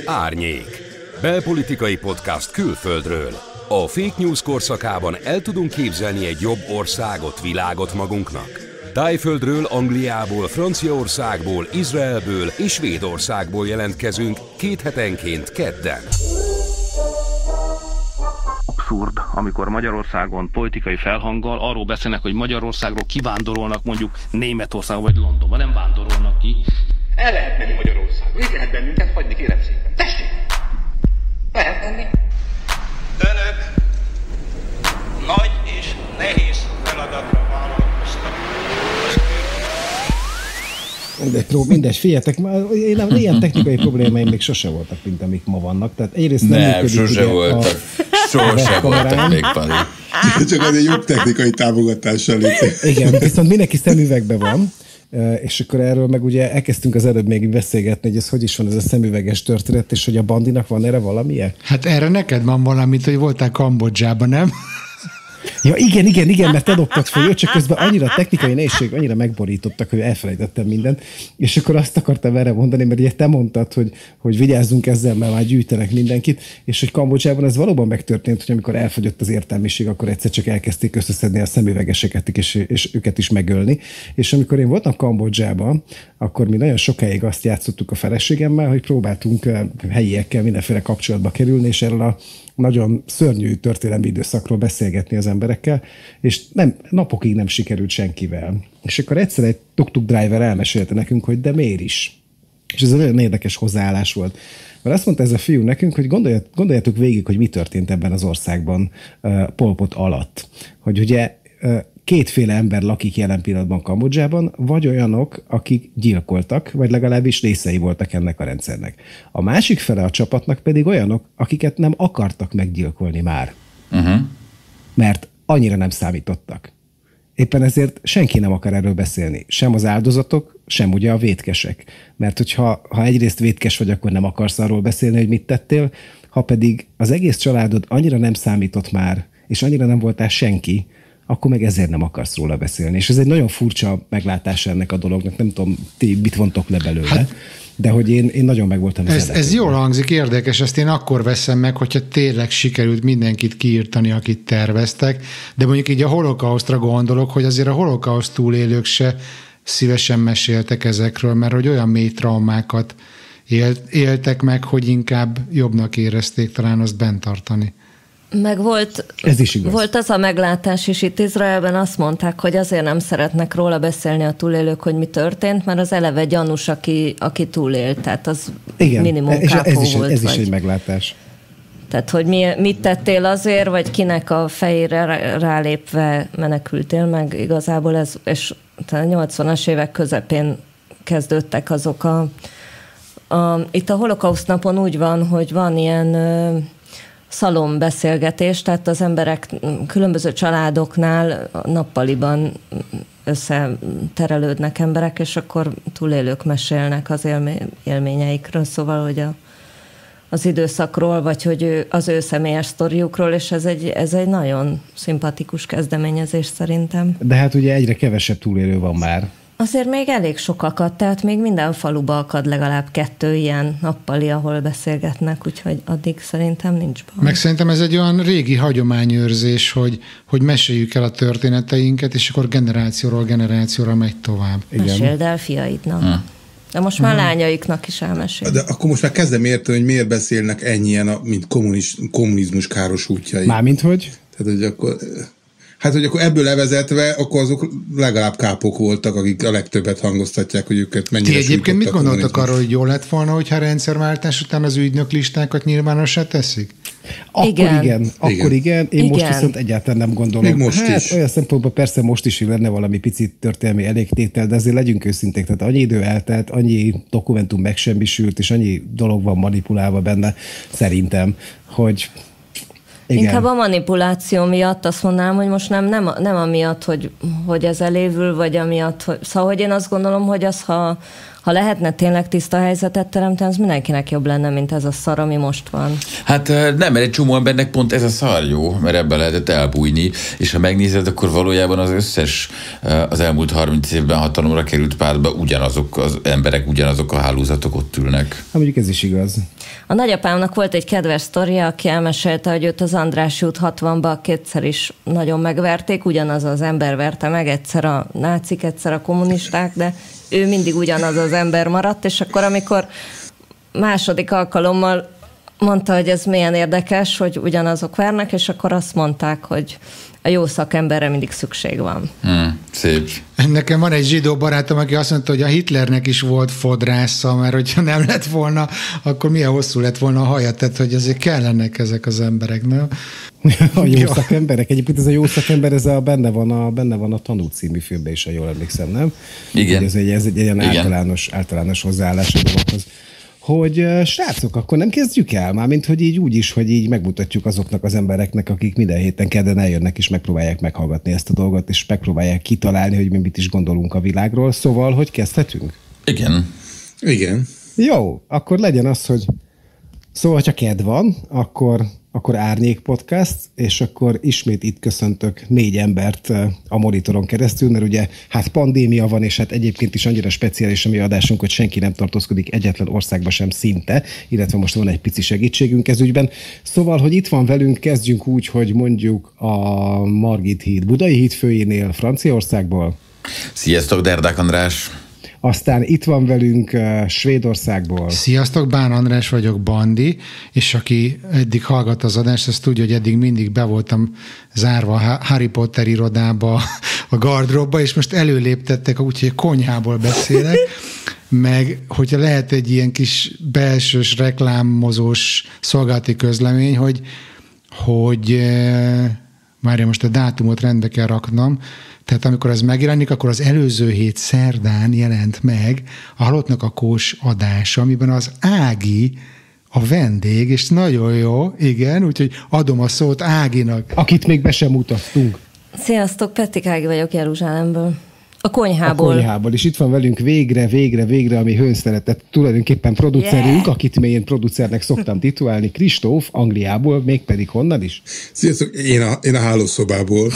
Árnyék. Belpolitikai podcast külföldről. A fake news korszakában el tudunk képzelni egy jobb országot, világot magunknak? Tájföldről, Angliából, Franciaországból, Izraelből és Svédországból jelentkezünk 2 hetenként kedden. Abszurd, amikor Magyarországon politikai felhanggal arról beszélnek, hogy Magyarországról kivándorolnak mondjuk Németországba vagy Londonba, nem vándorolnak ki. El lehet menni Magyarországon, így lehet bennünket hagyni, kérem szépen. Tessék! Lehet menni. Önök nagy és nehéz feladatra vállalkoztak. Mindes, figyeljetek, én ilyen technikai problémáim még sose voltak, mint amik ma vannak. Tehát egyrészt nem működik, sose voltak. Sose voltak még, Pali. Csak azért jobb technikai támogatással létezik. Igen, viszont mindenki szemüvegben van, és akkor erről meg ugye elkezdtünk az előbb még beszélgetni, hogy ez hogy is van ez a szemüveges történet, és hogy a Bandinak van erre valamilyen? Hát erre neked van valamit, hogy voltál Kambodzsában, nem? Ja, igen, mert te dobtad fel, csak közben annyira technikai nehézség, annyira megborítottak, hogy elfelejtettem mindent, és akkor azt akartam erre mondani, mert ugye te mondtad, hogy vigyázzunk ezzel, mert már gyűjtenek mindenkit, és hogy Kambodzsában ez valóban megtörtént, hogy amikor elfogyott az értelmiség, akkor egyszer csak elkezdték összeszedni a szemüvegeseket, és őket is megölni. És amikor én voltam Kambodzsában, akkor mi nagyon sokáig azt játszottuk a feleségemmel, hogy próbáltunk helyiekkel mindenféle kapcsolatba kerülni, és erről a nagyon szörnyű történelmi időszakról beszélgetni az emberekkel, és napokig nem sikerült senkivel. És akkor egyszer egy tuk-tuk driver elmesélte nekünk, hogy de miért is. És ez egy nagyon érdekes hozzáállás volt. Mert azt mondta ez a fiú nekünk, hogy gondoljátok végig, hogy mi történt ebben az országban Pol Pot alatt. Hogy ugye kétféle ember lakik jelen pillanatban Kambodzsában, vagy olyanok, akik gyilkoltak, vagy legalábbis részei voltak ennek a rendszernek. A másik fele a csapatnak pedig olyanok, akiket nem akartak meggyilkolni már. Mert annyira nem számítottak. Éppen ezért senki nem akar erről beszélni. Sem az áldozatok, sem ugye a vétkesek. Mert hogyha egyrészt vétkes vagy, akkor nem akarsz arról beszélni, hogy mit tettél, ha pedig az egész családod annyira nem számított már, és annyira nem voltál senki, akkor meg ezért nem akarsz róla beszélni. És ez egy nagyon furcsa meglátása ennek a dolognak. Nem tudom, ti mit vontok le belőle, hát, de hogy én nagyon meg voltam. Ez jól hangzik, érdekes, ezt én akkor veszem meg, hogyha tényleg sikerült mindenkit kiírtani, akit terveztek, de mondjuk így a holokausztra gondolok, hogy azért a holokauszt túlélők se szívesen meséltek ezekről, mert hogy olyan mély traumákat éltek meg, hogy inkább jobbnak érezték talán azt bent tartani. Meg volt az a meglátás is itt Izraelben, azt mondták, hogy azért nem szeretnek róla beszélni a túlélők, hogy mi történt, mert az eleve gyanús, aki túlélt, tehát az igen, minimum kápó volt. Ez is egy meglátás. Tehát, hogy mit tettél azért, vagy kinek a fejére rálépve menekültél meg, igazából ez, és a 80-as évek közepén kezdődtek azok itt a holokauszt napon úgy van, hogy van ilyen szalombeszélgetés, tehát az emberek különböző családoknál nappaliban összeterelődnek emberek, és akkor túlélők mesélnek az élményeikről, szóval, hogy az időszakról, vagy hogy az ő személyes sztoriukról, és ez egy nagyon szimpatikus kezdeményezés szerintem. De hát ugye egyre kevesebb túlélő van már. Azért még elég sokakat, tehát még minden faluba akad legalább 2 ilyen nappali, ahol beszélgetnek, úgyhogy addig szerintem nincs baj. Meg szerintem ez egy olyan régi hagyományőrzés, hogy meséljük el a történeteinket, és akkor generációról generációra megy tovább. Meséld el fiaidnak. De most már lányaiknak is elmesél. De akkor most már kezdem érteni, hogy miért beszélnek ennyien, mint kommunizmus káros útjai. Mármint hogy? Tehát, hogy akkor... Hát, hogy akkor ebből levezetve, akkor azok legalább kápok voltak, akik a legtöbbet hangoztatják, hogy őket mennyire. Ti egyébként mit gondoltak arról, hogy jól lett volna, hogyha rendszerváltás után az ügynök listákat nyilvánossá teszik? Akkor igen. Én most viszont egyáltalán nem gondolom. Még most is. Olyan szempontból persze most is lenne valami picit történelmi elégtétel, de azért legyünk őszinték. Tehát annyi idő eltelt, annyi dokumentum megsemmisült, és annyi dolog van manipulálva benne, szerintem, hogy... Igen. Inkább a manipuláció miatt azt mondanám, hogy most nem amiatt, hogy ez elévül, vagy amiatt, hogy... Szóval, hogy én azt gondolom, hogy ha ha lehetne tényleg tiszta helyzetet teremteni, az mindenkinek jobb lenne, mint ez a szar, ami most van. Hát nem, mert egy csomó embernek pont ez a szar jó, mert ebben lehetett elbújni, és ha megnézed, akkor valójában az összes az elmúlt 30 évben hatalomra került pártba ugyanazok az emberek, ugyanazok a hálózatok ott ülnek. Hát mondjuk ez is igaz. A nagyapámnak volt egy kedves sztoria, aki elmesélte, hogy őt az Andrássy út 60-ban kétszer is nagyon megverték, ugyanaz az ember verte meg, egyszer a nácik, egyszer a kommunisták, de ő mindig ugyanaz az ember maradt, és akkor amikor második alkalommal mondta, hogy ez milyen érdekes, hogy ugyanazok vernek, és akkor azt mondták, hogy a jó szakemberre mindig szükség van. Szép. Nekem van egy zsidó barátom, aki azt mondta, hogy a Hitlernek is volt fodrásza, mert hogyha nem lett volna, akkor milyen hosszú lett volna a haja, tehát hogy azért kellenek ezek az emberek, nem? A jó szakemberek. Egyébként ez a jó szakember, ez benne van a Tanú című filmben is, ha jól emlékszem, nem? Igen. Ez egy ilyen általános hozzáállás a dologhoz. Hogy srácok, akkor nem kezdjük el már, mint hogy így úgy is, hogy így megmutatjuk azoknak az embereknek, akik minden héten kedden eljönnek, és megpróbálják meghallgatni ezt a dolgot, és megpróbálják kitalálni, hogy mi mit is gondolunk a világról. Szóval, hogy kezdhetünk? Igen. Jó, akkor legyen az, hogy szóval, ha kedv van, akkor Árnyék Podcast, és akkor ismét itt köszöntök 4 embert a monitoron keresztül, mert ugye hát pandémia van, és hát egyébként is annyira speciális a mi adásunk, hogy senki nem tartózkodik egyetlen országba sem szinte, illetve most van egy pici segítségünk ez ügyben. Szóval, hogy itt van velünk, kezdjünk úgy, hogy mondjuk a Margit híd, Budai híd főjénél Franciaországból. Sziasztok, Derdák András! Aztán itt van velünk Svédországból. Sziasztok, Bán András vagyok, Bandi, és aki eddig hallgat az adást, az tudja, hogy eddig mindig be voltam zárva a Harry Potter irodába, a gardróbba, és most előléptettek, úgyhogy konyhából beszélek, meg hogyha lehet egy ilyen kis belsős reklámozós szolgálati közlemény, hogy várja, most a dátumot rendbe kell raknom, tehát amikor ez megjelenik, akkor az előző hét szerdán jelent meg a Halottnak a Kós adása, amiben az Ági a vendég, és nagyon jó, igen, úgyhogy adom a szót Áginak. Akit még be sem mutattunk. Sziasztok, Pettik Ági vagyok Jeruzsálemből. A konyhából. És itt van velünk végre, ami hőnszeretett tulajdonképpen producerünk, akit én producernek szoktam titulálni, Kristóf, Angliából, mégpedig honnan is? Sziasztok, én a hálószobából,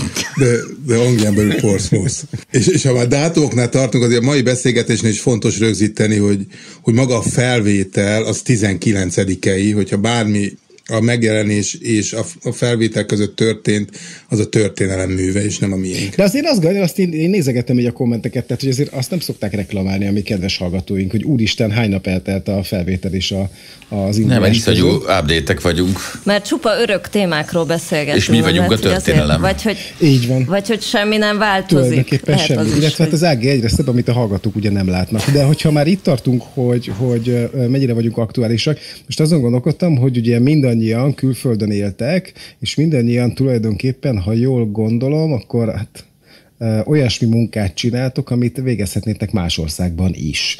de Anglián belül Portsmouth. És ha már dátumoknál tartunk, azért a mai beszélgetésnél is fontos rögzíteni, hogy maga a felvétel az 19-ei, hogyha bármi a megjelenés és a felvétel között történt, az a történelem műve, és nem a miénk. De azért azt gondolom, azt én nézegettem így a kommenteket, tehát hogy azért azt nem szokták reklamálni a mi kedves hallgatóink, hogy úristen, hány nap eltelt a felvétel és az indulás. Nem, mert iszonyú update-ek vagyunk. Mert csupa örök témákról beszélgetünk. És mi vagyunk a történelem. Így van. Vagy hogy semmi nem változik. Tulajdonképpen semmi. Illetve hát az Ági egyre szebb, amit a hallgatók ugye nem látnak. De hogyha már itt tartunk, hogy mennyire vagyunk aktuálisak, most azon gondolkodtam, hogy ugye mindannyian külföldön éltek, és mindannyian tulajdonképpen, ha jól gondolom, akkor hát olyasmi munkát csináltok, amit végezhetnétek más országban is.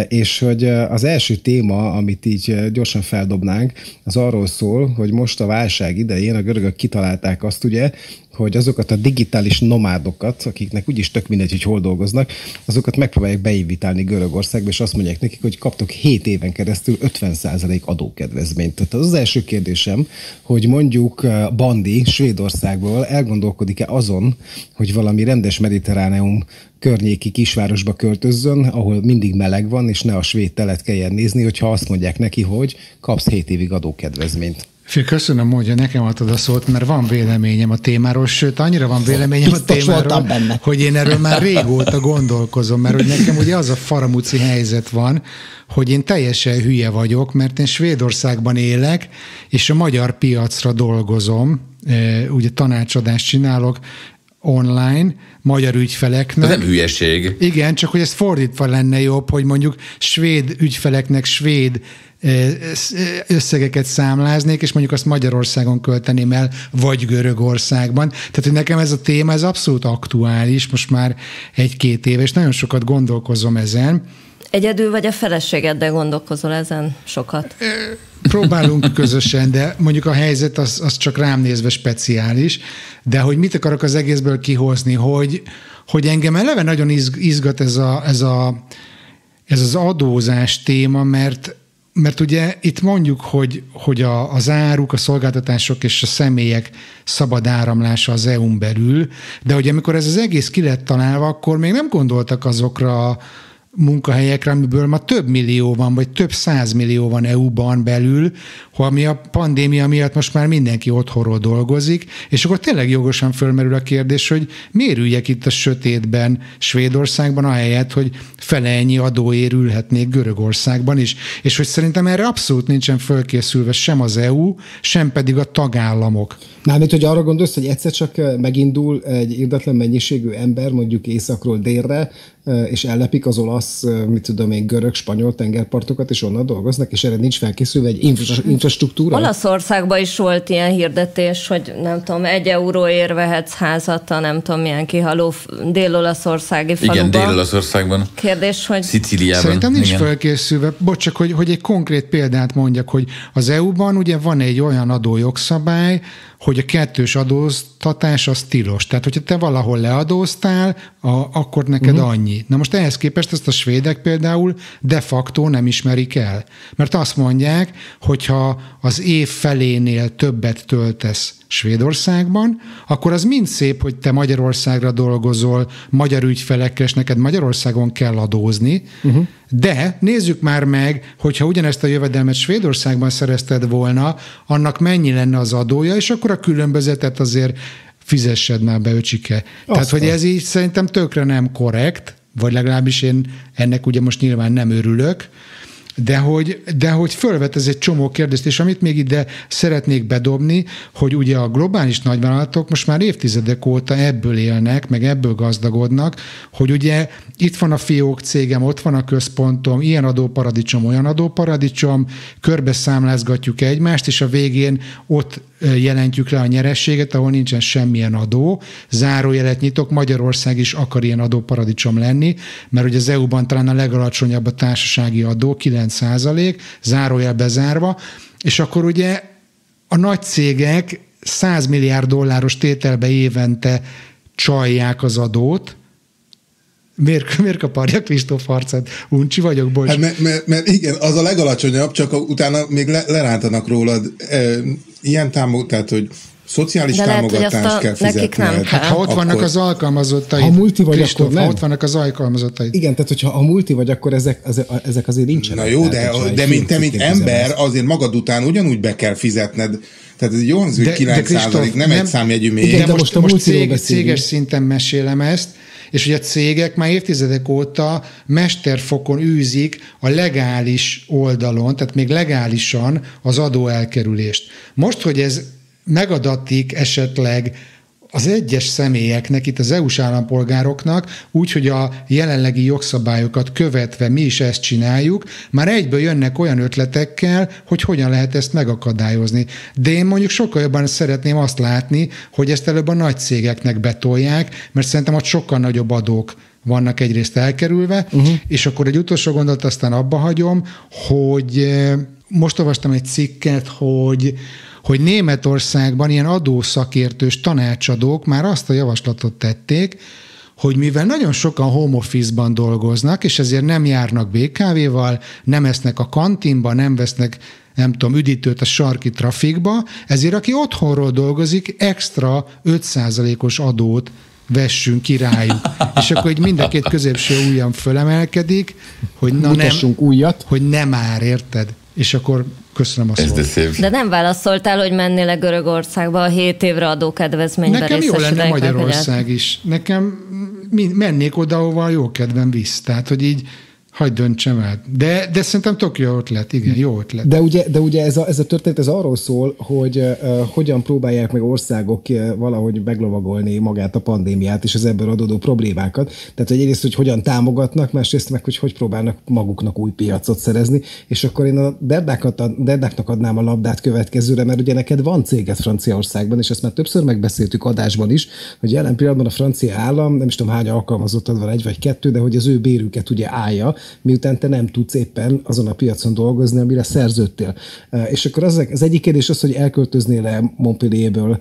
És hogy az első téma, amit így gyorsan feldobnánk, az arról szól, hogy most a válság idején a görögök kitalálták azt ugye, hogy azokat a digitális nomádokat, akiknek úgyis tök mindegy, hogy hol dolgoznak, azokat megpróbálják beinvitálni Görögországba, és azt mondják nekik, hogy kaptok 7 éven keresztül 50% adókedvezményt. Tehát az első kérdésem, hogy mondjuk Bandi Svédországból elgondolkodik-e azon, hogy valami rendes mediterráneum környéki kisvárosba költözzön, ahol mindig meleg van, és ne a svéd telet kelljen nézni, hogyha azt mondják neki, hogy kapsz 7 évig adókedvezményt. Köszönöm, hogy nekem adtad a szót, mert van véleményem a témáról, sőt, annyira van véleményem a témáról, hogy én erről már régóta gondolkozom, mert hogy nekem ugye az a faramúci helyzet van, hogy én teljesen hülye vagyok, mert én Svédországban élek, és a magyar piacra dolgozom, ugye tanácsadást csinálok online, magyar ügyfeleknek. Ez nem hülyeség. Igen, csak hogy ez fordítva lenne jobb, hogy mondjuk svéd ügyfeleknek svéd összegeket számláznék, és mondjuk azt Magyarországon költeném el, vagy Görögországban. Tehát, hogy nekem ez a téma, ez abszolút aktuális, most már 1-2 éve, és nagyon sokat gondolkozom ezen. Egyedül vagy a feleségeddel gondolkozol ezen sokat? Próbálunk közösen, de mondjuk a helyzet az csak rám nézve speciális, de hogy mit akarok az egészből kihozni, hogy engem eleve nagyon izgat ez a ez az adózás téma, mert ugye itt mondjuk, hogy az áruk, a szolgáltatások és a személyek szabad áramlása az EU-n belül, de hogy amikor ez az egész ki lett találva, akkor még nem gondoltak azokra a munkahelyekre, amiből ma több millió van, vagy több 100 millió van EU-ban belül, ami a pandémia miatt most már mindenki otthonról dolgozik, és akkor tényleg jogosan fölmerül a kérdés, hogy miért üljek itt a sötétben Svédországban, ahelyett, hogy fele ennyi adóért ülhetnék Görögországban is. És hogy szerintem erre abszolút nincsen fölkészülve sem az EU, sem pedig a tagállamok. Mármint, hogy arra gondolsz, hogy egyszer csak megindul egy irdatlan mennyiségű ember mondjuk északról délre, és ellepik az olasz, görög, spanyol tengerpartokat, és onnan dolgoznak, és erre nincs felkészülve egy infrastruktúra? Olaszországban is volt ilyen hirdetés, hogy nem tudom, 1 euróért vehetsz házat a nem tudom milyen kihaló dél-olaszországi faluban. Igen, Dél-Olaszországban. Kérdés, hogy... Szicíliában. Szerintem nincs felkészülve. Bocs, csak hogy egy konkrét példát mondjak, hogy az EU-ban ugye van egy olyan adójogszabály, hogy a kettős adóztatás az tilos. Tehát, hogyha te valahol leadóztál, akkor neked annyi. Na most ehhez képest ezt a svédek például de facto nem ismerik el. Mert azt mondják, hogyha az év felénél többet töltesz Svédországban, akkor az mind szép, hogy te Magyarországra dolgozol, magyar ügyfelekkel, és neked Magyarországon kell adózni, de nézzük már meg, hogyha ugyanezt a jövedelmet Svédországban szerezted volna, annak mennyi lenne az adója, és akkor a különbözetet azért fizessed már be, öcsike. Tehát, hogy ez így szerintem tökre nem korrekt, vagy legalábbis én ennek ugye most nyilván nem örülök, de hogy fölvet ez egy csomó kérdést, és amit még ide szeretnék bedobni, hogy ugye a globális nagyvállalatok most már évtizedek óta ebből élnek, meg ebből gazdagodnak, hogy ugye itt van a fiók cégem, ott van a központom, ilyen adóparadicsom, olyan adóparadicsom, körbe számlázgatjuk egymást, és a végén ott jelentjük le a nyerességet, ahol nincsen semmilyen adó. Zárójelet nyitok, Magyarország is akar ilyen adóparadicsom lenni, mert ugye az EU-ban talán a legalacsonyabb a társasági adó, 9%, zárójel bezárva, és akkor ugye a nagy cégek 100 milliárd dolláros tételbe évente csalják az adót. Miért kaparja Kristóf arcát? Uncsi vagyok, bocs. Hát mert igen, az a legalacsonyabb, csak utána még lerántanak rólad ilyen tehát, hogy szociális támogatást kell fizetned. Hát ha ott vannak az alkalmazottai. Ha multi vagy, akkor nem. Ha ott vannak az alkalmazottai. Igen, tehát hogyha a multi vagy, akkor ezek azért nincsenek. Na jó, de mint ember azért magad után ugyanúgy be kell fizetned. Tehát ez egy olyan 9%, nem egy számjegyű még. Igen, de most céges szinten mesélem ezt, és ugye a cégek már évtizedek óta mesterfokon űzik a legális oldalon, tehát még legálisan az adóelkerülést. Most, hogy ez megadatik esetleg az egyes személyeknek, itt az EU-s állampolgároknak, úgy, hogy a jelenlegi jogszabályokat követve mi is ezt csináljuk, már egyből jönnek olyan ötletekkel, hogy hogyan lehet ezt megakadályozni. De én mondjuk sokkal jobban szeretném azt látni, hogy ezt előbb a nagy cégeknek betolják, mert szerintem ott sokkal nagyobb adók vannak egyrészt elkerülve, és akkor egy utolsó gondolat, aztán abba hagyom, hogy most olvastam egy cikket, hogy Németországban ilyen adószakértős tanácsadók már azt a javaslatot tették, hogy mivel nagyon sokan home office-ban dolgoznak, és ezért nem járnak BKV-val, nem esznek a kantinba, nem vesznek, nem tudom, üdítőt a sarki trafikba, ezért aki otthonról dolgozik, extra 5%-os adót vessünk ki rájuk. És akkor így mind a két középső ujjam fölemelkedik, hogy mutassunk újat, hogy nem már, érted? És akkor köszönöm a szót. De nem válaszoltál, hogy mennél le Görögországba a 7 évre adókedvezményben nekem jó lenne Magyarország is. Nekem mennék oda, ahova jó kedvem visz. Tehát, hogy így hagyd döntsem el. De szerintem tök jó ötlet, igen, jó ötlet. De ugye ez a történet ez arról szól, hogy hogyan próbálják meg országok valahogy meglovagolni magát a pandémiát és az ebből adódó problémákat. Tehát, hogy egyrészt, hogy hogyan támogatnak, másrészt meg, hogy próbálnak maguknak új piacot szerezni, és akkor én a Derdáknak adnám a labdát következőre, mert ugye neked van céged Franciaországban, és ezt már többször megbeszéltük adásban is, hogy jelen pillanatban a francia állam, nem is tudom hány alkalmazottad van, 1 vagy 2, de hogy az ő bérüket ugye állja, miután te nem tudsz éppen azon a piacon dolgozni, amire szerződtél. És akkor az egyik kérdés az, hogy elköltöznél-e Montpellierből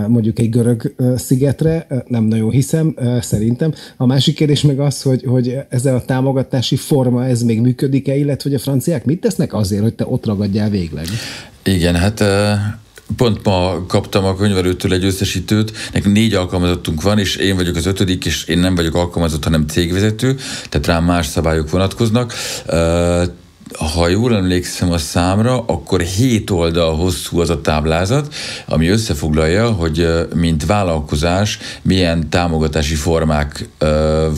mondjuk egy görög szigetre, nem nagyon hiszem, szerintem. A másik kérdés meg az, hogy ezzel a támogatási forma ez még működik-e, illetve hogy a franciák mit tesznek azért, hogy te ott ragadjál végleg? Igen, hát pont ma kaptam a könyvelőtől egy összesítőt, nekünk 4 alkalmazottunk van, és én vagyok az 5., és én nem vagyok alkalmazott, hanem cégvezető, tehát rám más szabályok vonatkoznak. Ha jól emlékszem a számra, akkor 7 oldal hosszú az a táblázat, ami összefoglalja, hogy mint vállalkozás milyen támogatási formák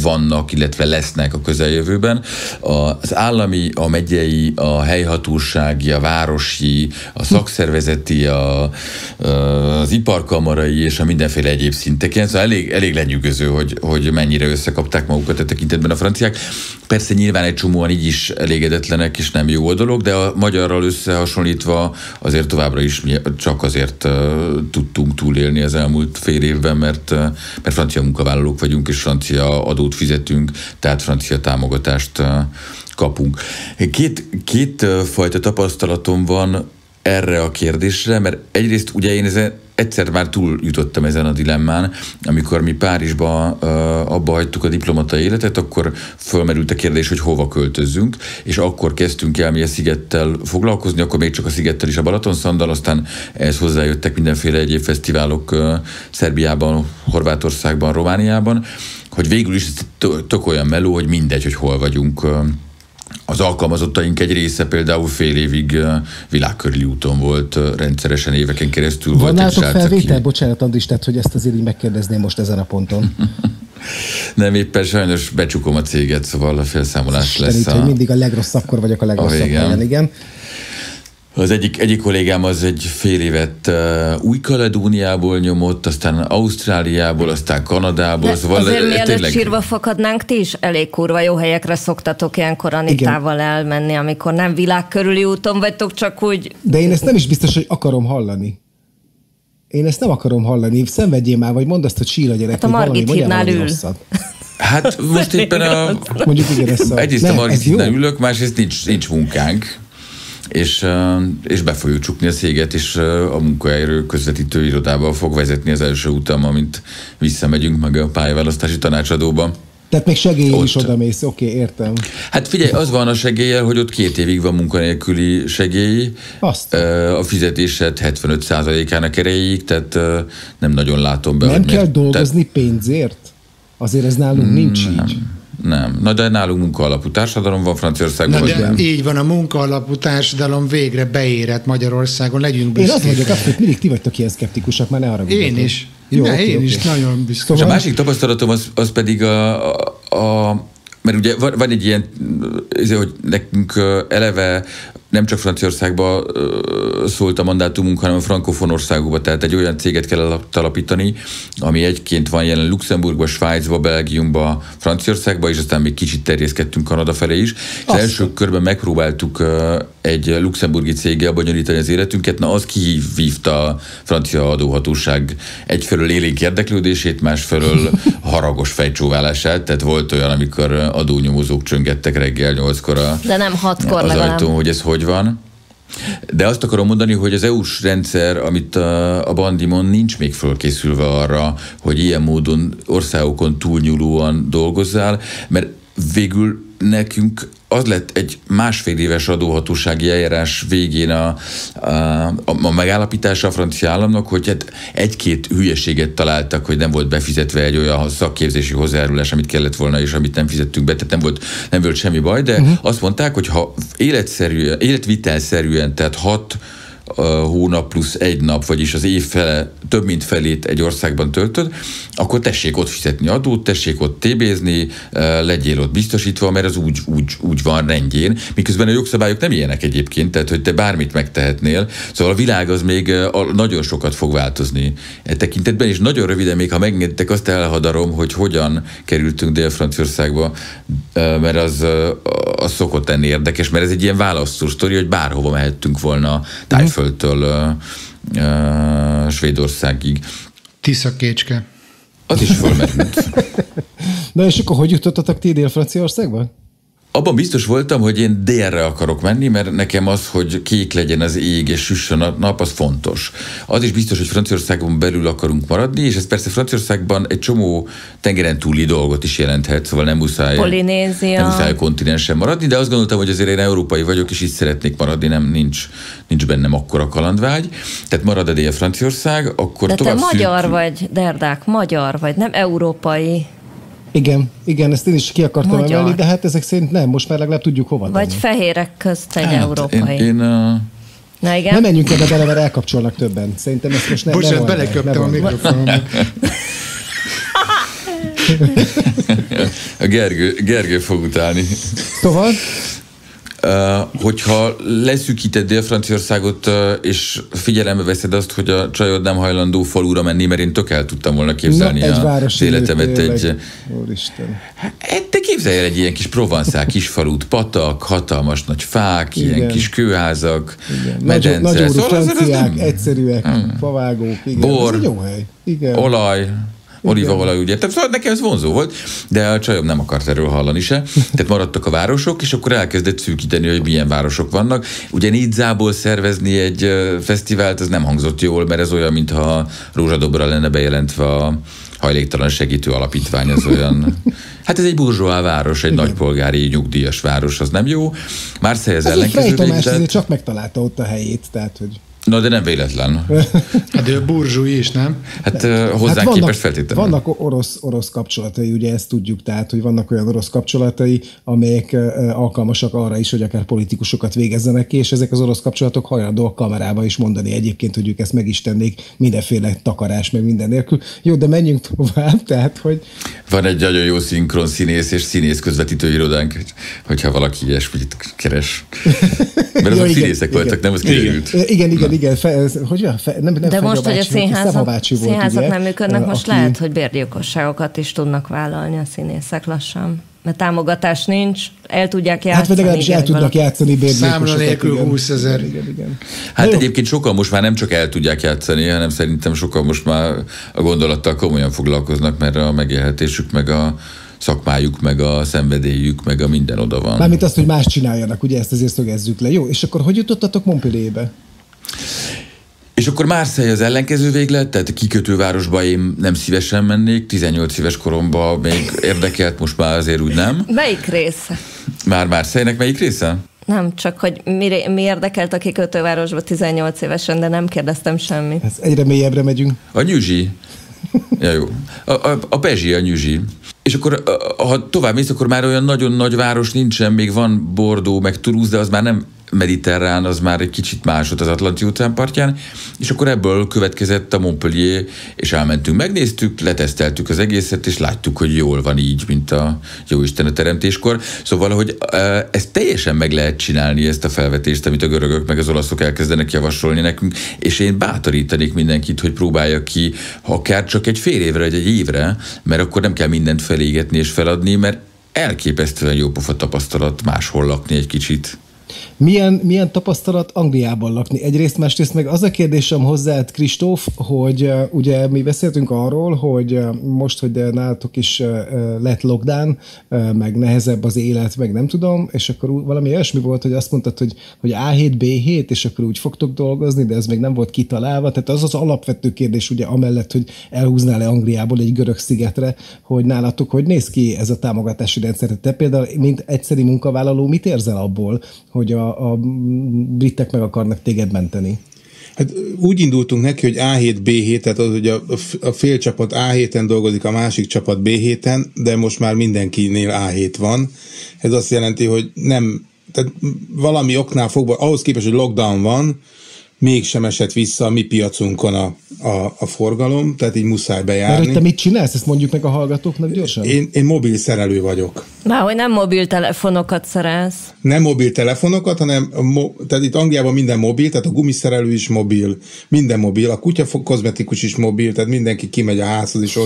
vannak, illetve lesznek a közeljövőben. Az állami, a megyei, a helyhatósági, a városi, a szakszervezeti, az iparkamarai és a mindenféle egyéb szinteken. Szóval elég lenyűgöző, hogy mennyire összekapták magukat a tekintetben a franciák. Persze nyilván egy csomóan így is elégedetlenek, és nem jó a dolog, de a magyarral összehasonlítva azért továbbra is csak azért tudtunk túlélni az elmúlt fél évben, mert francia munkavállalók vagyunk, és francia adót fizetünk, tehát francia támogatást kapunk. Két fajta tapasztalatom van erre a kérdésre, mert egyrészt ugye én egyszer már túl jutottam ezen a dilemmán, amikor mi Párizsba abba hagytuk a diplomata életet, akkor fölmerült a kérdés, hogy hova költözzünk, és akkor kezdtünk el mi a szigettel foglalkozni, akkor még csak a szigettel is a Balatonszanddal, aztán ehhez hozzájöttek mindenféle egyéb fesztiválok Szerbiában, Horvátországban, Romániában, hogy végül is tök olyan meló, hogy mindegy, hogy hol vagyunk. Az alkalmazottaink egy része például fél évig világkörüli úton volt, rendszeresen éveken keresztül volt. Van nálatok felvétel? Bocsánat, Andris, tehát, hogy ezt azért így megkérdezném most ezen a ponton. Nem, éppen sajnos becsukom a céget, szóval a felszámolás lesz. Hogy mindig a legrosszabbkor vagyok a legrosszabb helyen, igen. Az egyik kollégám az egy fél évet Új-Kaledóniából nyomott, aztán Ausztráliából, aztán Kanadából. Szóval azért mielőtt sírva fakadnánk, ti is elég kurva jó helyekre szoktatok ilyenkor Anitával elmenni, amikor nem világkörüli úton vagytok, csak úgy... De én ezt nem is biztos, hogy akarom hallani. Én ezt nem akarom hallani. Szenvedjél már, vagy mondd azt, hogy sír a gyerek. Hát a Margit hídnál ül. Hát most éppen mondjuk igen, egyrészt a Margit hídnál ülök, másrészt nincs munkánk. És be fogjuk csukni a céget, és a munkahelyről közvetítő irodába fog vezetni az első utam, amint visszamegyünk meg a pályaválasztási tanácsadóba. Tehát még segéllyel is odamész, oké, értem. Hát figyelj, az van a segéllyel, hogy ott 2 évig van munkanélküli segély, a fizetésed 75%-ának erejéig, tehát nem nagyon látom be. Nem kell dolgozni pénzért? Azért ez nálunk nincs így. Nem. Na, de nálunk munkaalapú társadalom van Franciaországban. Na, de így van, a munkaalapú társadalom végre beérett Magyarországon, legyünk büszkék. Én azt vagyok, abszolút mindig ti vagytok ilyen szkeptikusak, már ne haragudjatok. Én is. Jó, én is nagyon büszke. Szóval... És a másik tapasztalatom az pedig mert ugye van egy ilyen, hogy nekünk eleve nem csak Franciaországba szólt a mandátumunk, hanem a frankofon országokba, tehát egy olyan céget kell alapítani, ami egyként van jelen Luxemburgba, Svájcba, Belgiumba, Franciaországba, és aztán még kicsit terjeszkedtünk Kanada felé is. Az első körben megpróbáltuk egy luxemburgi céggel bonyolítani az életünket, na az kihívta a francia adóhatóság egyfelől élénk érdeklődését, másfelől haragos fejcsóválását, tehát volt olyan, amikor adónyomozók csöngettek reggel 8-kor de nem 6-kor az ajtón, hogy ez hogy van. De azt akarom mondani, hogy az EU-s rendszer, amit a Bandi mond, nincs még fölkészülve arra, hogy ilyen módon országokon túlnyúlóan dolgozzál, mert végül nekünk az lett egy 1,5 éves adóhatósági eljárás végén a megállapítása a francia államnak, hogy hát 1-2 hülyeséget találtak, hogy nem volt befizetve egy olyan szakképzési hozzájárulás, amit kellett volna, és amit nem fizettünk be, tehát nem volt semmi baj, de azt mondták, hogy ha életvitelszerűen, tehát 6 hónap plusz 1 nap, vagyis az év fele, több mint felét egy országban töltöd, akkor tessék ott fizetni adót, tessék ott TB-zni, legyél ott biztosítva, mert az úgy van rendjén. Miközben a jogszabályok nem ilyenek egyébként, tehát hogy te bármit megtehetnél. Szóval a világ az még nagyon sokat fog változni e tekintetben, és nagyon röviden még, ha megengedtek, azt elhadarom, hogy hogyan kerültünk Dél-Franciaországba, mert az szokott lenni érdekes, mert ez egy ilyen választó sztori, hogy bárhova mehettünk volna Tájföldtől Svédországig. Tiszakécske. Az is fölmerült. Na és akkor hogy jutottatok ti Dél-Franciaországba? Abban biztos voltam, hogy én délre akarok menni, mert nekem az, hogy kék legyen az ég és süssön a nap, az fontos. Az is biztos, hogy Franciaországon belül akarunk maradni, és ez persze Franciaországban egy csomó tengeren túli dolgot is jelenthet, szóval nem muszáj a kontinensen maradni, de azt gondoltam, hogy azért én európai vagyok, és itt szeretnék maradni, nincs bennem akkora kalandvágy. Tehát marad a Dél-Franciaország, akkor de tovább te magyar vagy, Derdák, magyar vagy, nem európai. Igen, ezt én is ki akartam emelni, de hát ezek szerint nem, most már legalább tudjuk hova tenni. Vagy fehérek közt egy európai. Na igen. Nem menjünk ebbe bele, mert elkapcsolnak többen. Szerintem ezt most nem. Bocsánat, beleköptem a mikrofonomba. A Gergő fog utálni. Tovább? Hogyha leszűkíted Dél-Franciaországot, és figyelembe veszed azt, hogy a csajod nem hajlandó falura menni, mert én tök el tudtam volna képzelni az életemet te képzelj el egy ilyen kis provanszál kisfalut, patak, hatalmas nagy fák, igen. Ilyen kis kőházak, medence. Nagyorú franciák, egyszerűek, favágók, igen. Bor, ez egy jó hely. Igen. olaj, olívaolaj, úgy értem. Szóval nekem ez vonzó volt, de a csajom nem akart erről hallani se. Tehát maradtak a városok, és akkor elkezdett szűkíteni, hogy milyen városok vannak. Ugye Nizzából szervezni egy fesztivált, ez nem hangzott jól, mert ez olyan, mintha Rózsadobra lenne bejelentve a hajléktalan segítő alapítvány, az olyan... Hát ez egy burzsóá város, egy nagypolgári nyugdíjas város, az nem jó. Marseille az ellenkező végzett. Csak megtalálta ott a helyét, tehát hogy... Na, de nem véletlen. Hát ő burzsúi is, nem? Hát hozzánk képest feltétlenül. Vannak orosz kapcsolatai, ugye ezt tudjuk, tehát, hogy vannak olyan orosz kapcsolatai, amelyek alkalmasak arra is, hogy akár politikusokat végezzenek ki, és ezek az orosz kapcsolatok hajlandóak kamerába is mondani egyébként, hogy ők ezt meg is tennék, mindenféle takarás, meg minden nélkül. Jó, de menjünk tovább, tehát, hogy... Van egy nagyon jó szinkron színész és színész közvetítő irodánk, hogyha valaki ilyesmit keres. Mert azok színészek voltak, nem? Az kiderült. Igen. Nem de most, hogy a színházak nem működnek, most lehet, hogy bérgyilkosságokat is tudnak vállalni a színészek lassan. Mert támogatás nincs, el tudják játszani. Hát vagy legalábbis el tudnak játszani bérgyilkosokat. Számla nélkül 20 000. Igen. Hát egyébként sokan most már nem csak el tudják játszani, hanem szerintem sokan most már a gondolattal komolyan foglalkoznak, mert a megélhetésük, meg a szakmájuk, meg a szenvedélyük, meg a minden oda van. Mármint azt, hogy más csináljanak, ugye ezt azért szögezzük le. Jó, és akkor hogy jutottatok Montpellierbe? És akkor Marseille az ellenkező véglet, tehát a kikötővárosba én nem szívesen mennék, 18 éves koromban még érdekelt, most már azért úgy nem. Melyik része? Már Marseille-nek melyik része? Nem, csak hogy mi érdekelt a kikötővárosba 18 évesen, de nem kérdeztem semmit. Ez egyre mélyebbre megyünk. A Nyüzsi. Ja, jó. A Pezsi, a Nyüzsi. És akkor, ha tovább mész, akkor már olyan nagyon nagy város nincsen, még van Bordeaux, meg Toulouse, de az már nem mediterrán, az már egy kicsit más ott az Atlanti óceán partján, és akkor ebből következett a Montpellier, és elmentünk, megnéztük, leteszteltük az egészet, és láttuk, hogy jól van így, mint a jóisten a teremtéskor. Szóval, hogy ezt teljesen meg lehet csinálni, ezt a felvetést, amit a görögök meg az olaszok elkezdenek javasolni nekünk, és én bátorítanék mindenkit, hogy próbálja ki, akár csak egy fél évre, vagy egy évre, mert akkor nem kell mindent felégetni és feladni, mert elképesztően jó pofa tapasztalat máshol lakni egy kicsit. Milyen tapasztalat Angliában lakni? Egyrészt, másrészt meg az a kérdésem hozzád, Kristóf, hogy ugye mi beszéltünk arról, hogy most, hogy nálatok is lett lockdown, meg nehezebb az élet, meg nem tudom, és akkor valami olyasmi volt, hogy azt mondtad, hogy A7, B7, és akkor úgy fogtok dolgozni, de ez még nem volt kitalálva. Tehát az az alapvető kérdés, ugye amellett, hogy elhúznál-e Angliából egy görög szigetre, hogy nálatok hogy néz ki ez a támogatási rendszer? Te például, mint egyszeri munkavállaló, mit érzel abból, hogy a britek meg akarnak téged menteni? Hát úgy indultunk neki, hogy A7, B7, tehát az, hogy a fél csapat A7-en dolgozik, a másik csapat B7-en, de most már mindenkinél A7 van. Ez azt jelenti, hogy nem, tehát valami oknál fogva, ahhoz képest, hogy lockdown van, mégsem esett vissza a mi piacunkon a forgalom, tehát így muszáj bejárni. Mert hogy te mit csinálsz? Ezt mondjuk meg a hallgatóknak gyorsan. Én mobil szerelő vagyok. Már hogy nem mobiltelefonokat szerelsz. Nem mobiltelefonokat, hanem tehát itt Angliában minden mobil, tehát a gumiszerelő is mobil, minden mobil, a kutya kozmetikus is mobil, tehát mindenki kimegy a házhoz, és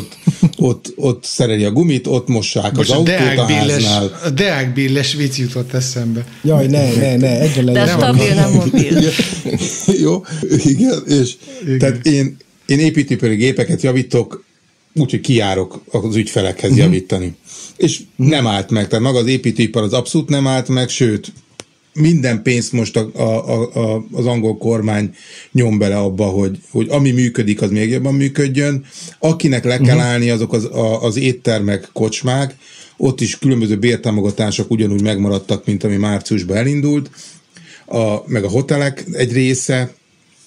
ott szereli a gumit, ott mossák az autót a háznál. A Deák Billes vicc jutott eszembe. Jaj, ne, egyre legyen. De stabil, nem mobil. Jó, igen, és tehát én építőipari gépeket javítok úgyhogy kijárok az ügyfelekhez javítani. És nem állt meg, tehát maga az építőipar az abszolút nem állt meg, sőt, minden pénzt most az angol kormány nyom bele abba, hogy ami működik, az még jobban működjön. Akinek le kell állni, azok az éttermek, kocsmák, ott is különböző bértámogatások ugyanúgy megmaradtak, mint ami márciusban elindult, meg a hotelek egy része,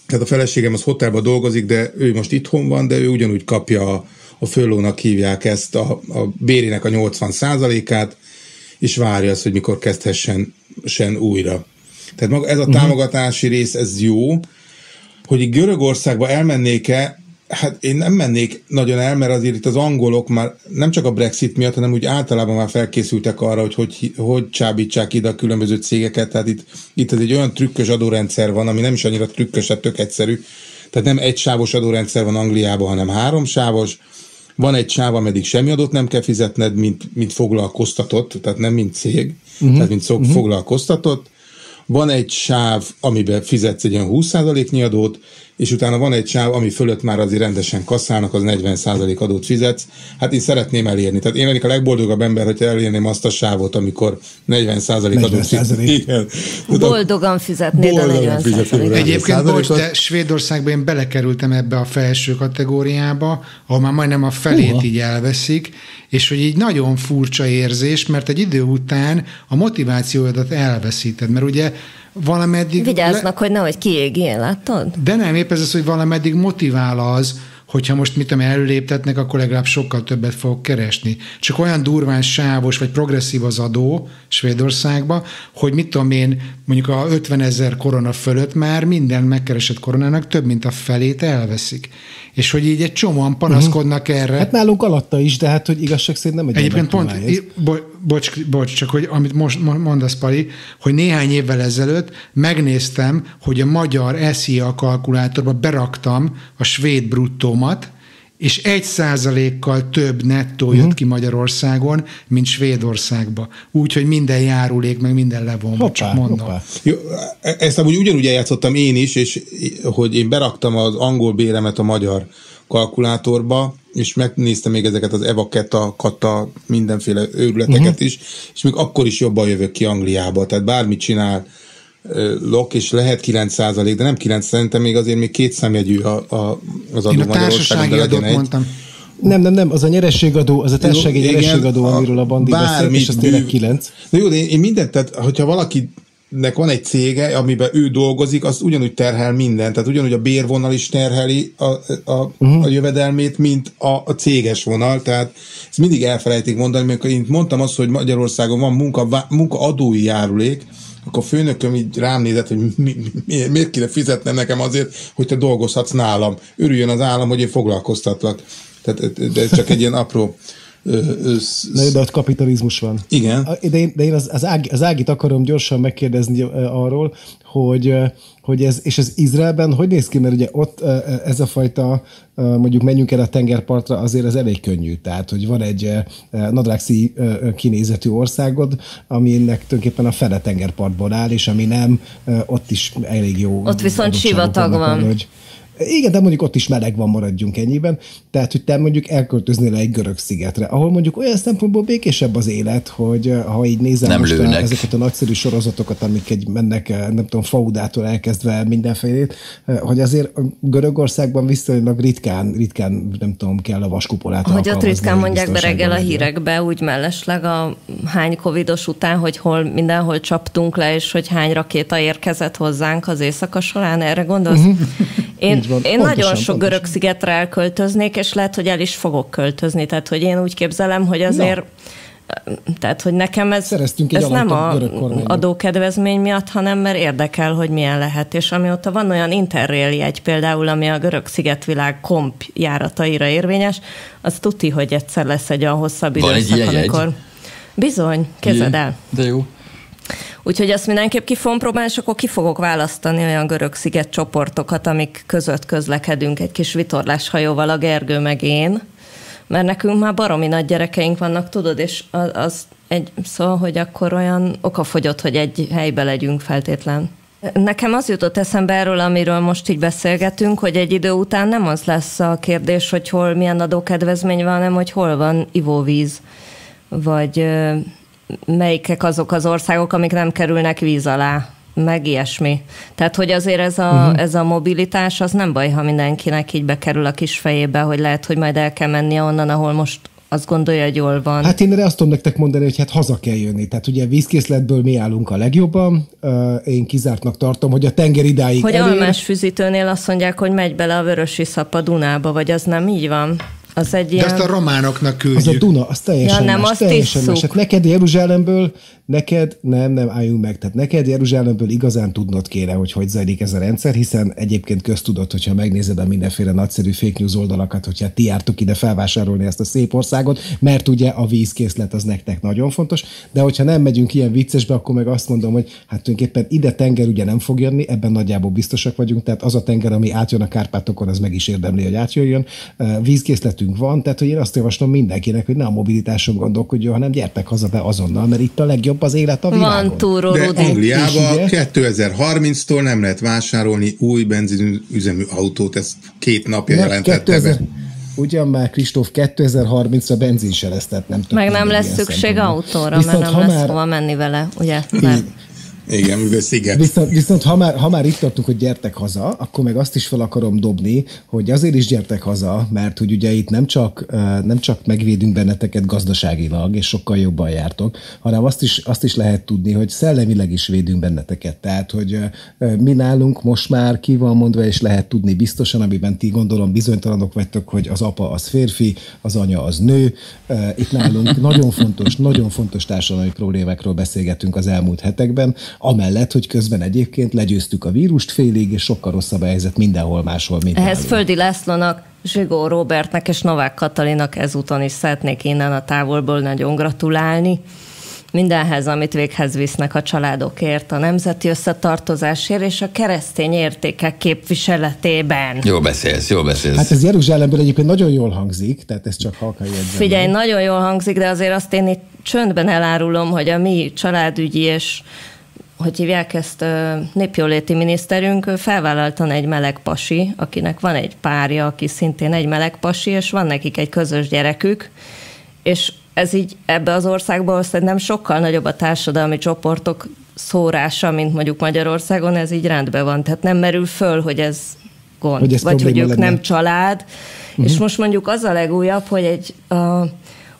tehát a feleségem az hotelben dolgozik, de ő most itthon van, de ő ugyanúgy kapja a főlónak hívják ezt, a bérének a 80%-át, és várja azt, hogy mikor kezdhessen újra. Tehát maga ez a támogatási rész, ez jó. Hogy így Görögországba elmennék-e, hát én nem mennék nagyon el, mert azért itt az angolok már nem csak a Brexit miatt, hanem úgy általában már felkészültek arra, hogy csábítsák ide a különböző cégeket. Tehát itt ez egy olyan trükkös adórendszer van, ami nem is annyira trükkös, tehát tök egyszerű. Tehát nem egy sávos adórendszer van Angliában, hanem 3 sávos. Van egy sáv, ameddig semmi adót nem kell fizetned, mint foglalkoztatott, tehát nem mint cég, tehát mint foglalkoztatott. Van egy sáv, amiben fizetsz egy olyan 20%-nyi adót, és utána van egy sáv, ami fölött már azért rendesen kasszálnak, az 40% adót fizetsz. Hát én szeretném elérni. Tehát én lennék a legboldogabb ember, hogyha elérném azt a sávot, amikor 40% adót fizetsz. Boldogan fizetnéd a 40%. Egyébként, bocs, de Svédországban én belekerültem ebbe a felső kategóriába, ahol már majdnem a felét így elveszik, és hogy így nagyon furcsa érzés, mert egy idő után a motivációdat elveszíted, mert ugye valameddig... Vigyáznak, hogy nehogy kiégjél, látod? De nem, épp ez az, hogy valameddig motivál az, hogyha most mit tudom, előléptetnek, akkor legalább sokkal többet fogok keresni. Csak olyan durván sávos vagy progresszív az adó Svédországban, hogy mit tudom én, mondjuk a 50 000 korona fölött már minden megkeresett koronának több mint a felét elveszik. És hogy így egy csomóan panaszkodnak erre. Hát nálunk alatta is, de hát, hogy igazság szerint nem egy egyébként pont, bocs, csak hogy amit most mondasz, Pali, hogy néhány évvel ezelőtt megnéztem, hogy a magyar SZIA kalkulátorba beraktam a svéd bruttómat, és 1%-kal több nettó jött ki Magyarországon, mint Svédországba. Úgyhogy minden járulék, meg minden levonva, csak mondom. Jó, ezt amúgy ugyanúgy eljátszottam én is, és hogy én beraktam az angol béremet a magyar kalkulátorba, és megnéztem még ezeket az EVA, kata, mindenféle őrületeket is, és még akkor is jobban jövök ki Angliába. Tehát bármit csinál és lehet 9%, de nem 9, szerintem még azért még 2 számjegyű az adó. Én a társasági adót mondtam. Nem, az a nyerességadó, az a társasági nyerességadó, amiről a Bandi beszélt, és az tényleg 9. Na jó, de én mindent, tehát hogyha valakinek van egy cége, amiben ő dolgozik, az ugyanúgy terhel mindent, tehát ugyanúgy a bérvonal is terheli a jövedelmét, mint a céges vonal, tehát ezt mindig elfelejtik mondani, mert én mondtam azt, hogy Magyarországon van munkaadói járulék, akkor a főnököm így rám nézett, hogy miért kéne fizetnem nekem azért, hogy te dolgozhatsz nálam. Örüljön az állam, hogy én foglalkoztatlak. Tehát, de ez csak egy ilyen apró... De ott kapitalizmus van. Igen. De én az Ágit akarom gyorsan megkérdezni arról, hogy ez, és az Izraelben hogy néz ki, mert ugye ott ez a fajta, mondjuk menjünk el a tengerpartra, azért ez elég könnyű. Tehát, hogy van egy nadrágszí kinézetű országod, aminek tulajdonképpen a fele tengerpartból áll, és ami nem, ott is elég jó. Ott viszont sivatag van. Igen, de mondjuk ott is meleg van, maradjunk ennyiben. Tehát, hogy te mondjuk elköltöznél egy görög szigetre, ahol mondjuk olyan szempontból békésebb az élet, hogy ha így nézem most ezeket a nagyszerű sorozatokat, amik mennek, nem tudom, Faudától elkezdve mindenfélét, hogy azért Görögországban viszonylag ritkán, nem tudom, kell a vaskupolát alkalmazni. Hogy ott ritkán mondják be reggel a hírekbe, úgy mellesleg a hány covidos után, hogy mindenhol csaptunk le, és hogy hány rakéta érkezett hozzánk az éjszaka során, erre gondolsz? Én nagyon sok görög szigetre elköltöznék, és lehet, hogy el is fogok költözni. Tehát, hogy én úgy képzelem, hogy azért, tehát, hogy nekem ez nem a adókedvezmény miatt, hanem mert érdekel, hogy milyen lehet. És amióta van olyan Interrail jegy például, ami a görög szigetvilág komp járataira érvényes, az tuti, hogy egyszer lesz egy olyan hosszabb időszak, amikor... Bizony, képzeld el. De jó. Úgyhogy azt mindenképp ki fogom próbálni, és akkor ki fogok választani olyan görög sziget csoportokat, amik között közlekedünk egy kis vitorláshajóval, a Gergő meg én, mert nekünk már baromi nagy gyerekeink vannak, tudod, és szóval, hogy akkor olyan okafogyott, hogy egy helybe legyünk feltétlen. Nekem az jutott eszembe erről, amiről most így beszélgetünk, hogy egy idő után nem az lesz a kérdés, hogy hol milyen adókedvezmény van, hanem hogy hol van ivóvíz, vagy melyikek azok az országok, amik nem kerülnek víz alá, meg ilyesmi. Tehát, hogy azért ez a mobilitás, az nem baj, ha mindenkinek így bekerül a kis fejébe, hogy lehet, hogy majd el kell mennie onnan, ahol most azt gondolja, hogy jól van. Hát én erre azt tudom nektek mondani, hogy hát haza kell jönni. Tehát ugye vízkészletből mi állunk a legjobban. Én kizártnak tartom, hogy a tenger idáig hogy Almás füzítőnél azt mondják, hogy megy bele a Vörösiszap a Dunába, vagy az nem így van? Az egy ilyen... De azt a románoknak küldjük. Az a Duna, az teljesen nem, más. azt Teljesen más. Hát neked Jeruzsálemből, nem, álljunk meg. Tehát neked Jeruzsálemből igazán tudnod kéne, hogy zajlik ez a rendszer, hiszen egyébként köztudott, hogyha megnézed a mindenféle nagyszerű fake news oldalakat, hogyha ti jártok ide felvásárolni ezt a szép országot, mert ugye a vízkészlet az nektek nagyon fontos, de hogyha nem megyünk ilyen viccesbe, akkor meg azt mondom, hogy hát tulajdonképpen ide tenger ugye nem fog jönni, ebben nagyjából biztosak vagyunk, tehát az a tenger, ami átjön a Kárpátokon, az meg is érdemli, hogy átjöjjön. Vízkészletünk van, tehát hogy én azt javaslom mindenkinek, hogy ne a mobilitáson gondolkodjon, hanem gyertek haza be azonnal, mert itt a legjobb az élet a világon. Van túró, de Rudi. Angliában 2030-tól nem lehet vásárolni új benzinüzemű autót, ezt 2 napja jelentette be. Ugyan már, Kristóf, 2030-ra benzin se lesz, tehát nem tudom. Meg nem lesz szükség autóra, mert nem lesz hova menni vele, ugye? Igen, mivel sziget. Viszont ha már itt tartunk, hogy gyertek haza, akkor meg azt is fel akarom dobni, hogy azért is gyertek haza, mert hogy ugye itt nem csak megvédünk benneteket gazdaságilag, és sokkal jobban jártok, hanem azt is lehet tudni, hogy szellemileg is védünk benneteket. Tehát, hogy mi nálunk most már ki van mondva, és lehet tudni biztosan, amiben ti gondolom bizonytalanok vagytok, hogy az apa az férfi, az anya az nő. Itt nálunk nagyon fontos társadalmi problémákról beszélgetünk az elmúlt hetekben, amellett, hogy közben egyébként legyőztük a vírust félig, és sokkal rosszabb a helyzet mindenhol máshol, mint ehhez nálunk. Földi Lászlónak, Zsigó Robertnek és Novák Katalinak ezúton is szeretnék innen a távolból nagyon gratulálni. Mindenhez, amit véghez visznek a családokért, a nemzeti összetartozásért és a keresztény értékek képviseletében. Jól beszélsz. Hát ez Jeruzsálemből egyébként nagyon jól hangzik, tehát ez csak halkan jegyzem. Figyelj, nagyon jól hangzik, de azért azt én itt csöndben elárulom, hogy a mi családügyi és hogy hívják ezt, népjóléti miniszterünk, ő felvállaltan egy meleg pasi, akinek van egy párja, aki szintén egy meleg pasi, és van nekik egy közös gyerekük, és ez így ebbe az országban szerintem sokkal nagyobb a társadalmi csoportok szórása, mint mondjuk Magyarországon, ez így rendben van. Tehát nem merül föl, hogy ez gond, hogy ez vagy hogy ők nem család. És most mondjuk az a legújabb, hogy a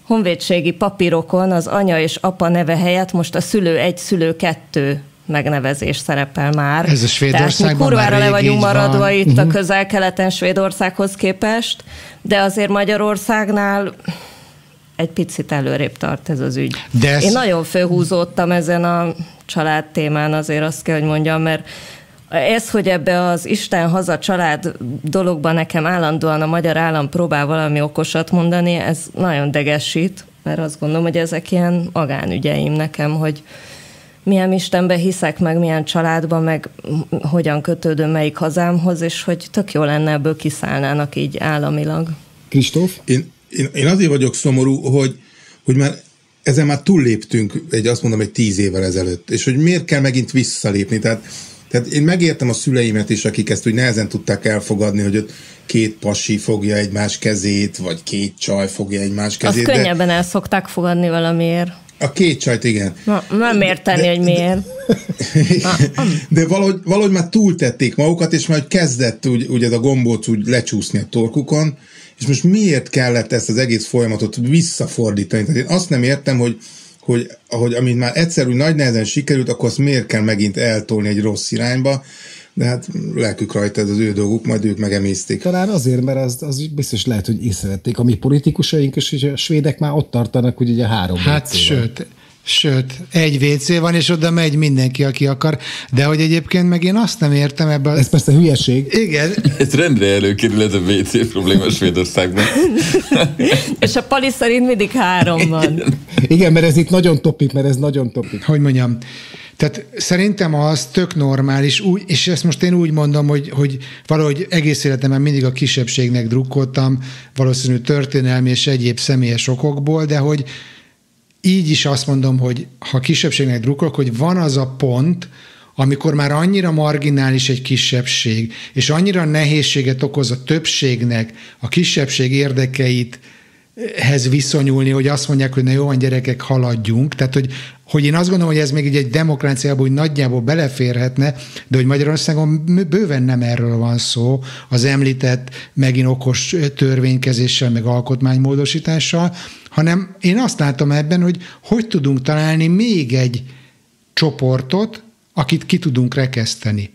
honvédségi papírokon az anya és apa neve helyett most a szülő 1, szülő 2 megnevezés szerepel már. Ez a Svédországban tehát mi kurvára le vagyunk maradva van. Itt a közel-keleten Svédországhoz képest, de azért Magyarországnál egy picit előrébb tart ez az ügy. Én nagyon fölhúzódtam ezen a család témán, azért azt kell, hogy mondjam, mert ez, hogy ebbe az Isten haza család dologban nekem állandóan a magyar állam próbál valami okosat mondani, ez nagyon degesít, mert azt gondolom, hogy ezek ilyen magánügyeim nekem, hogy milyen Istenbe hiszek, meg milyen családban, meg hogyan kötődöm melyik hazámhoz, és hogy tök jó lenne ebből kiszállnának így államilag. Kristóf? Én azért vagyok szomorú, hogy már ezen már túlléptünk egy 10 évvel ezelőtt, és hogy miért kell megint visszalépni, tehát én megértem a szüleimet is, akik ezt úgy nehezen tudták elfogadni, hogy ott 2 pasi fogja egymás kezét, vagy 2 csaj fogja egymás kezét. Azt könnyebben el szokták fogadni valamiért. A 2 csajt, igen. Nem érteni, hogy miért. De valahogy már túltették magukat, és már kezdett úgy ez a gombóc úgy lecsúszni a torkukon, és most miért kellett ezt az egész folyamatot visszafordítani? Tehát én azt nem értem, hogy amint már egyszer úgy nagy nehezen sikerült, akkor azt miért kell megint eltolni egy rossz irányba, de hát lelkük rajta, ez az ő dolguk, majd ők megemészték. Talán azért, mert az biztos lehet, hogy észrevették. A mi politikusaink és a svédek már ott tartanak, hogy ugye 3 hát sőt, 1 WC van, és oda megy mindenki, aki akar, de hogy egyébként meg én azt nem értem ebben. Ez persze hülyeség. Igen. Ez rendre előkerül ez a WC probléma Svédországban. És a Pali szerint mindig 3 van. Igen, mert ez itt nagyon topik, Hogy mondjam, tehát szerintem az tök normális, és ezt most én úgy mondom, hogy valahogy egész életemben mindig a kisebbségnek drukkoltam, valószínű történelmi és egyéb személyes okokból, de hogy így is azt mondom, hogy ha kisebbségnek drukkolok, hogy van az a pont, amikor már annyira marginális egy kisebbség, és annyira nehézséget okoz a többségnek a kisebbség érdekeithez viszonyulni, hogy azt mondják, hogy na jó van, gyerekek, haladjunk. Tehát, hogy én azt gondolom, hogy ez még egy demokráciában úgy nagyjából beleférhetne, de hogy Magyarországon bőven nem erről van szó, az említett megint okos törvénykezéssel, meg alkotmánymódosítással, hanem én azt látom ebben, hogy tudunk találni még egy csoportot, akit ki tudunk rekeszteni.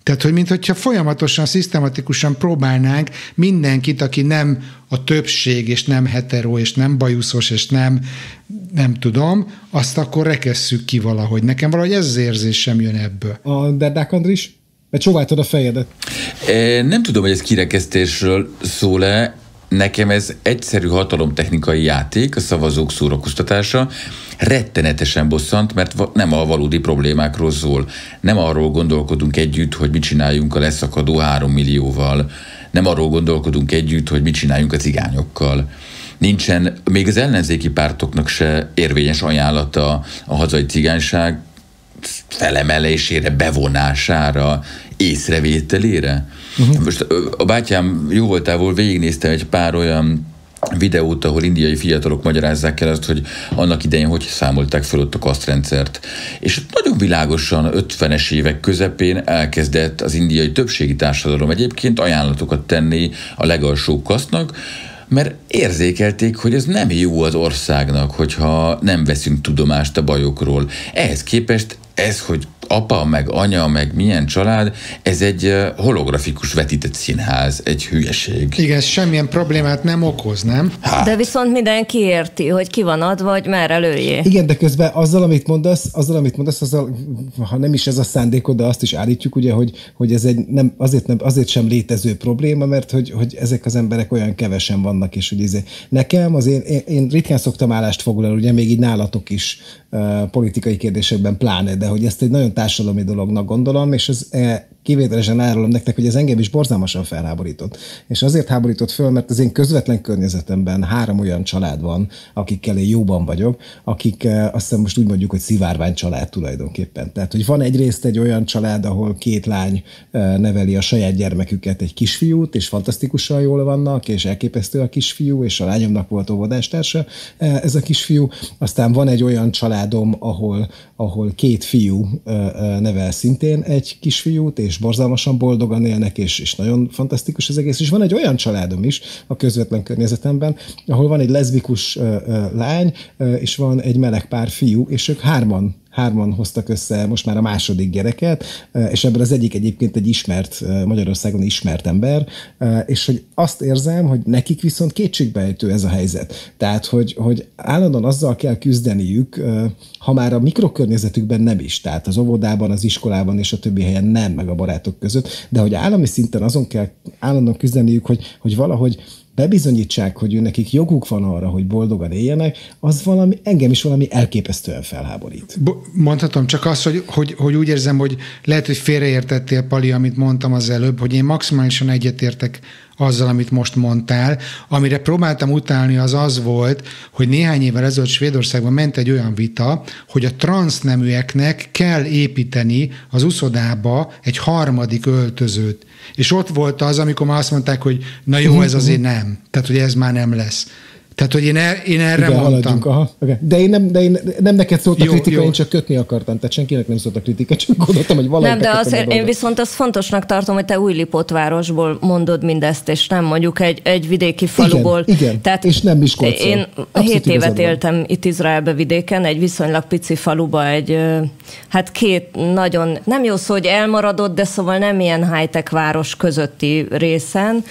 Tehát, hogy mintha folyamatosan, szisztematikusan próbálnánk mindenkit, aki nem a többség, és nem hetero, és nem bajuszos, és nem tudom, azt akkor rekesszük ki valahogy. Nekem valahogy ez az érzésem jön ebből. A Derdák Andris? Mert csóváltad a fejedet. Nem tudom, hogy ez kirekesztésről szól-e. Nekem ez egyszerű hatalomtechnikai játék, a szavazók szórakoztatása. Rettenetesen bosszant, mert nem a valódi problémákról szól. Nem arról gondolkodunk együtt, hogy mit csináljunk a leszakadó 3 millióval. Nem arról gondolkodunk együtt, hogy mit csináljunk a cigányokkal. Nincsen még az ellenzéki pártoknak se érvényes ajánlata a hazai cigányság felemelésére, bevonására, észrevételére. Most a bátyám jó voltából végignéztem egy pár olyan videót, ahol indiai fiatalok magyarázzák el azt, hogy annak idején hogy számolták fel ott a kasztrendszert. És nagyon világosan 50-es évek közepén elkezdett az indiai többségi társadalom egyébként ajánlatokat tenni a legalsóbb kasztnak, mert érzékelték, hogy ez nem jó az országnak, hogyha nem veszünk tudomást a bajokról. Ehhez képest ez, hogy apa, meg anya, meg milyen család, ez egy holografikus vetített színház, egy hülyeség. Igen, ez semmilyen problémát nem okoz, nem? Hát. De viszont mindenki érti, hogy ki van adva, hogy merre lőjé. Igen, de közben azzal, amit mondasz, ha nem is ez a szándékod, de azt is állítjuk, ugye, hogy ez egy azért sem létező probléma, mert hogy ezek az emberek olyan kevesen vannak, és hogy nekem én ritkán szoktam állást foglalni, ugye még így nálatok is politikai kérdésekben pláne, de hogy ezt egy nagyon társadalmi dolognak gondolom, és ez kivételesen árulom nektek, hogy ez engem is borzalmasan felháborított. És azért háborított föl, mert az én közvetlen környezetemben 3 olyan család van, akikkel én jóban vagyok, akik azt hiszem most úgy mondjuk, hogy szivárvány család tulajdonképpen. Tehát, hogy van egyrészt egy olyan család, ahol 2 lány neveli a saját gyermeküket, egy kisfiút, és fantasztikusan jól vannak, és elképesztő a kisfiú, és a lányomnak volt óvodástársa ez a kisfiú. Aztán van egy olyan családom, ahol 2 fiú nevel szintén egy kisfiút, és borzalmasan boldogan élnek, és nagyon fantasztikus az egész. És van egy olyan családom is a közvetlen környezetemben, ahol van egy leszbikus lány, és van egy meleg pár fiú, és ők hárman hoztak össze most már a második gyereket, és ebből az egyik egyébként egy Magyarországon ismert ember, és hogy azt érzem, hogy nekik viszont kétségbejtő ez a helyzet. Tehát, hogy állandóan azzal kell küzdeniük, ha már a mikrokörnyezetükben nem is, tehát az óvodában, az iskolában és a többi helyen nem, meg a barátok között, de hogy állami szinten azon kell állandóan küzdeniük, hogy valahogy bebizonyítsák, hogy nekik joguk van arra, hogy boldogan éljenek, az engem is valami elképesztően felháborít. Mondhatom csak azt, hogy úgy érzem, hogy lehet, hogy félreértettél, Pali, amit mondtam az előbb, hogy én maximálisan egyetértek azzal, amit most mondtál. Amire próbáltam utálni, az volt, hogy néhány évvel ezelőtt Svédországban ment egy olyan vita, hogy a transzneműeknek kell építeni az uszodába egy 3. öltözőt. És ott volt az, amikor már azt mondták, hogy na jó, ez azért nem. Tehát, hogy ez már nem lesz. Tehát, hogy én erre igen, mondtam. Okay. De én nem neked szólt a kritika, én csak kötni akartam. Tehát senkinek nem szólt a kritika, csak gondoltam, hogy valami. Nem, de azért én viszont azt fontosnak tartom, hogy te Újlipótvárosból mondod mindezt, és nem mondjuk egy vidéki faluból. Igen, tehát és nem Miskolcról. Én 7 évet éltem itt Izraelbe vidéken, egy viszonylag pici faluba, hát 2 nagyon, nem jó szó, hogy elmaradott, de szóval nem ilyen high-tech város közötti részen,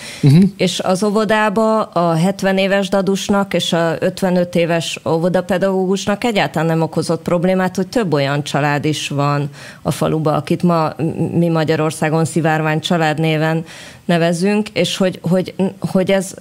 és az óvodába a 70 éves dadusnak és a 55 éves óvodapedagógusnak egyáltalán nem okozott problémát, hogy több olyan család is van a faluba, akit mi Magyarországon szivárvány családnéven nevezünk, és hogy ez,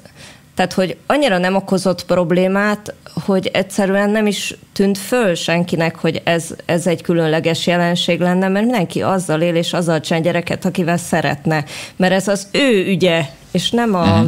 tehát hogy annyira nem okozott problémát, hogy egyszerűen nem is tűnt föl senkinek, hogy ez egy különleges jelenség lenne, mert mindenki azzal él, és azzal csinál gyereket, akivel szeretne. Mert ez az ő ügye és nem a...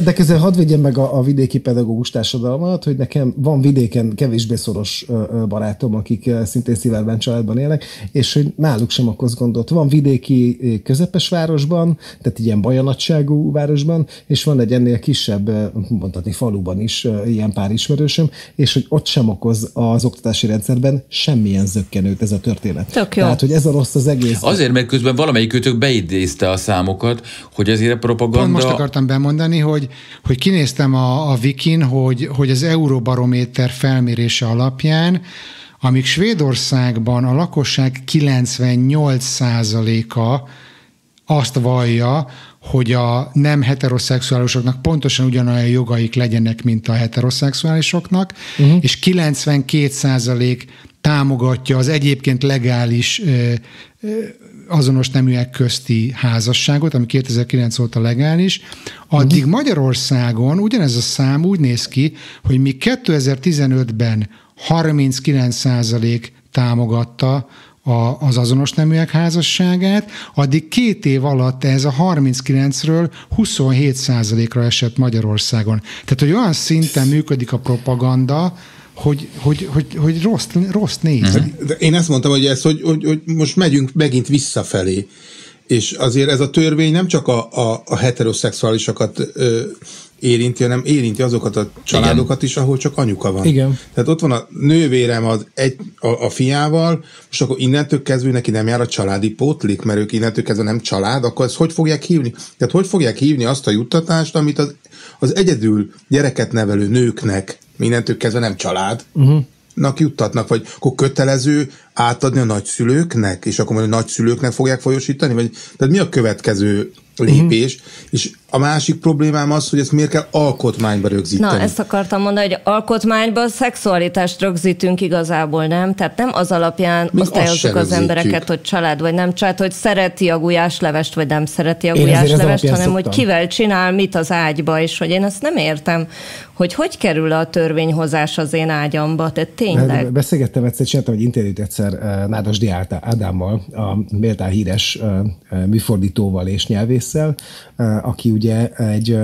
De közben hadd vigyem meg a vidéki pedagógus társadalmat, hogy nekem van vidéken kevésbé szoros barátom, akik szintén szívában családban élnek, és hogy náluk sem okoz gondot. Van vidéki közepes városban, tehát ilyen bajanagyságú városban, és van egy ennél kisebb, mondhatni faluban is ilyen pár ismerősöm, és hogy ott sem okoz az oktatási rendszerben semmilyen zökkenőt ez a történet. Tök jó. Tehát, hogy ez a rossz az egész. Azért, mert közben valamelyikőtök beidézte a számokat, hogy azért a propaganda... Most akartam bemondani, hogy kinéztem a Wikin, hogy az Euróbarométer felmérése alapján, amíg Svédországban a lakosság 98%-a azt vallja, hogy a nem heteroszexuálisoknak pontosan ugyanolyan jogaik legyenek, mint a heteroszexuálisoknak, és 92% támogatja az egyébként legális azonos neműek közti házasságot, ami 2009 óta legális, addig Magyarországon ugyanez a szám úgy néz ki, hogy míg 2015-ben 39% támogatta az azonos neműek házasságát, addig 2 év alatt ez a 39-ről 27%-ra esett Magyarországon. Tehát, hogy olyan szinten működik a propaganda, hogy rossz néz. De én ezt mondtam, hogy hogy most megyünk megint visszafelé. És azért ez a törvény nem csak a heteroszexuálisokat érinti, hanem érinti azokat a családokat is, ahol csak anyuka van. Igen. Tehát ott van a nővérem a fiával, most akkor innentől kezdve neki nem jár a családi pótlik, mert ők innentől kezdve nem család, akkor ezt hogy fogják hívni? Tehát hogy fogják hívni azt a juttatást, amit az egyedül gyereket nevelő nőknek innentől kezdve nem család, juttatnak, vagy akkor kötelező átadni a nagyszülőknek, és akkor majd a nagyszülőknek fogják folyosítani? Vagy, tehát mi a következő lépés? És a másik problémám az, hogy ezt miért kell alkotmányba rögzíteni. Na, ezt akartam mondani, hogy alkotmányban szexualitást rögzítünk igazából, nem? Tehát nem az alapján osztályozzuk az embereket, hogy család vagy nem család, hogy szereti a gulyáslevest, vagy nem szereti a gulyáslevest, hanem hogy kivel csinál mit az ágyba, és hogy én ezt nem értem, hogy kerül a törvényhozás az én ágyamba, tehát tényleg. Beszélgettem egyszer, csináltam egy interjút egyszer Nádasdy Ádámmal, a méltán híres műfordítóval és nyelvésszel, aki ugye egy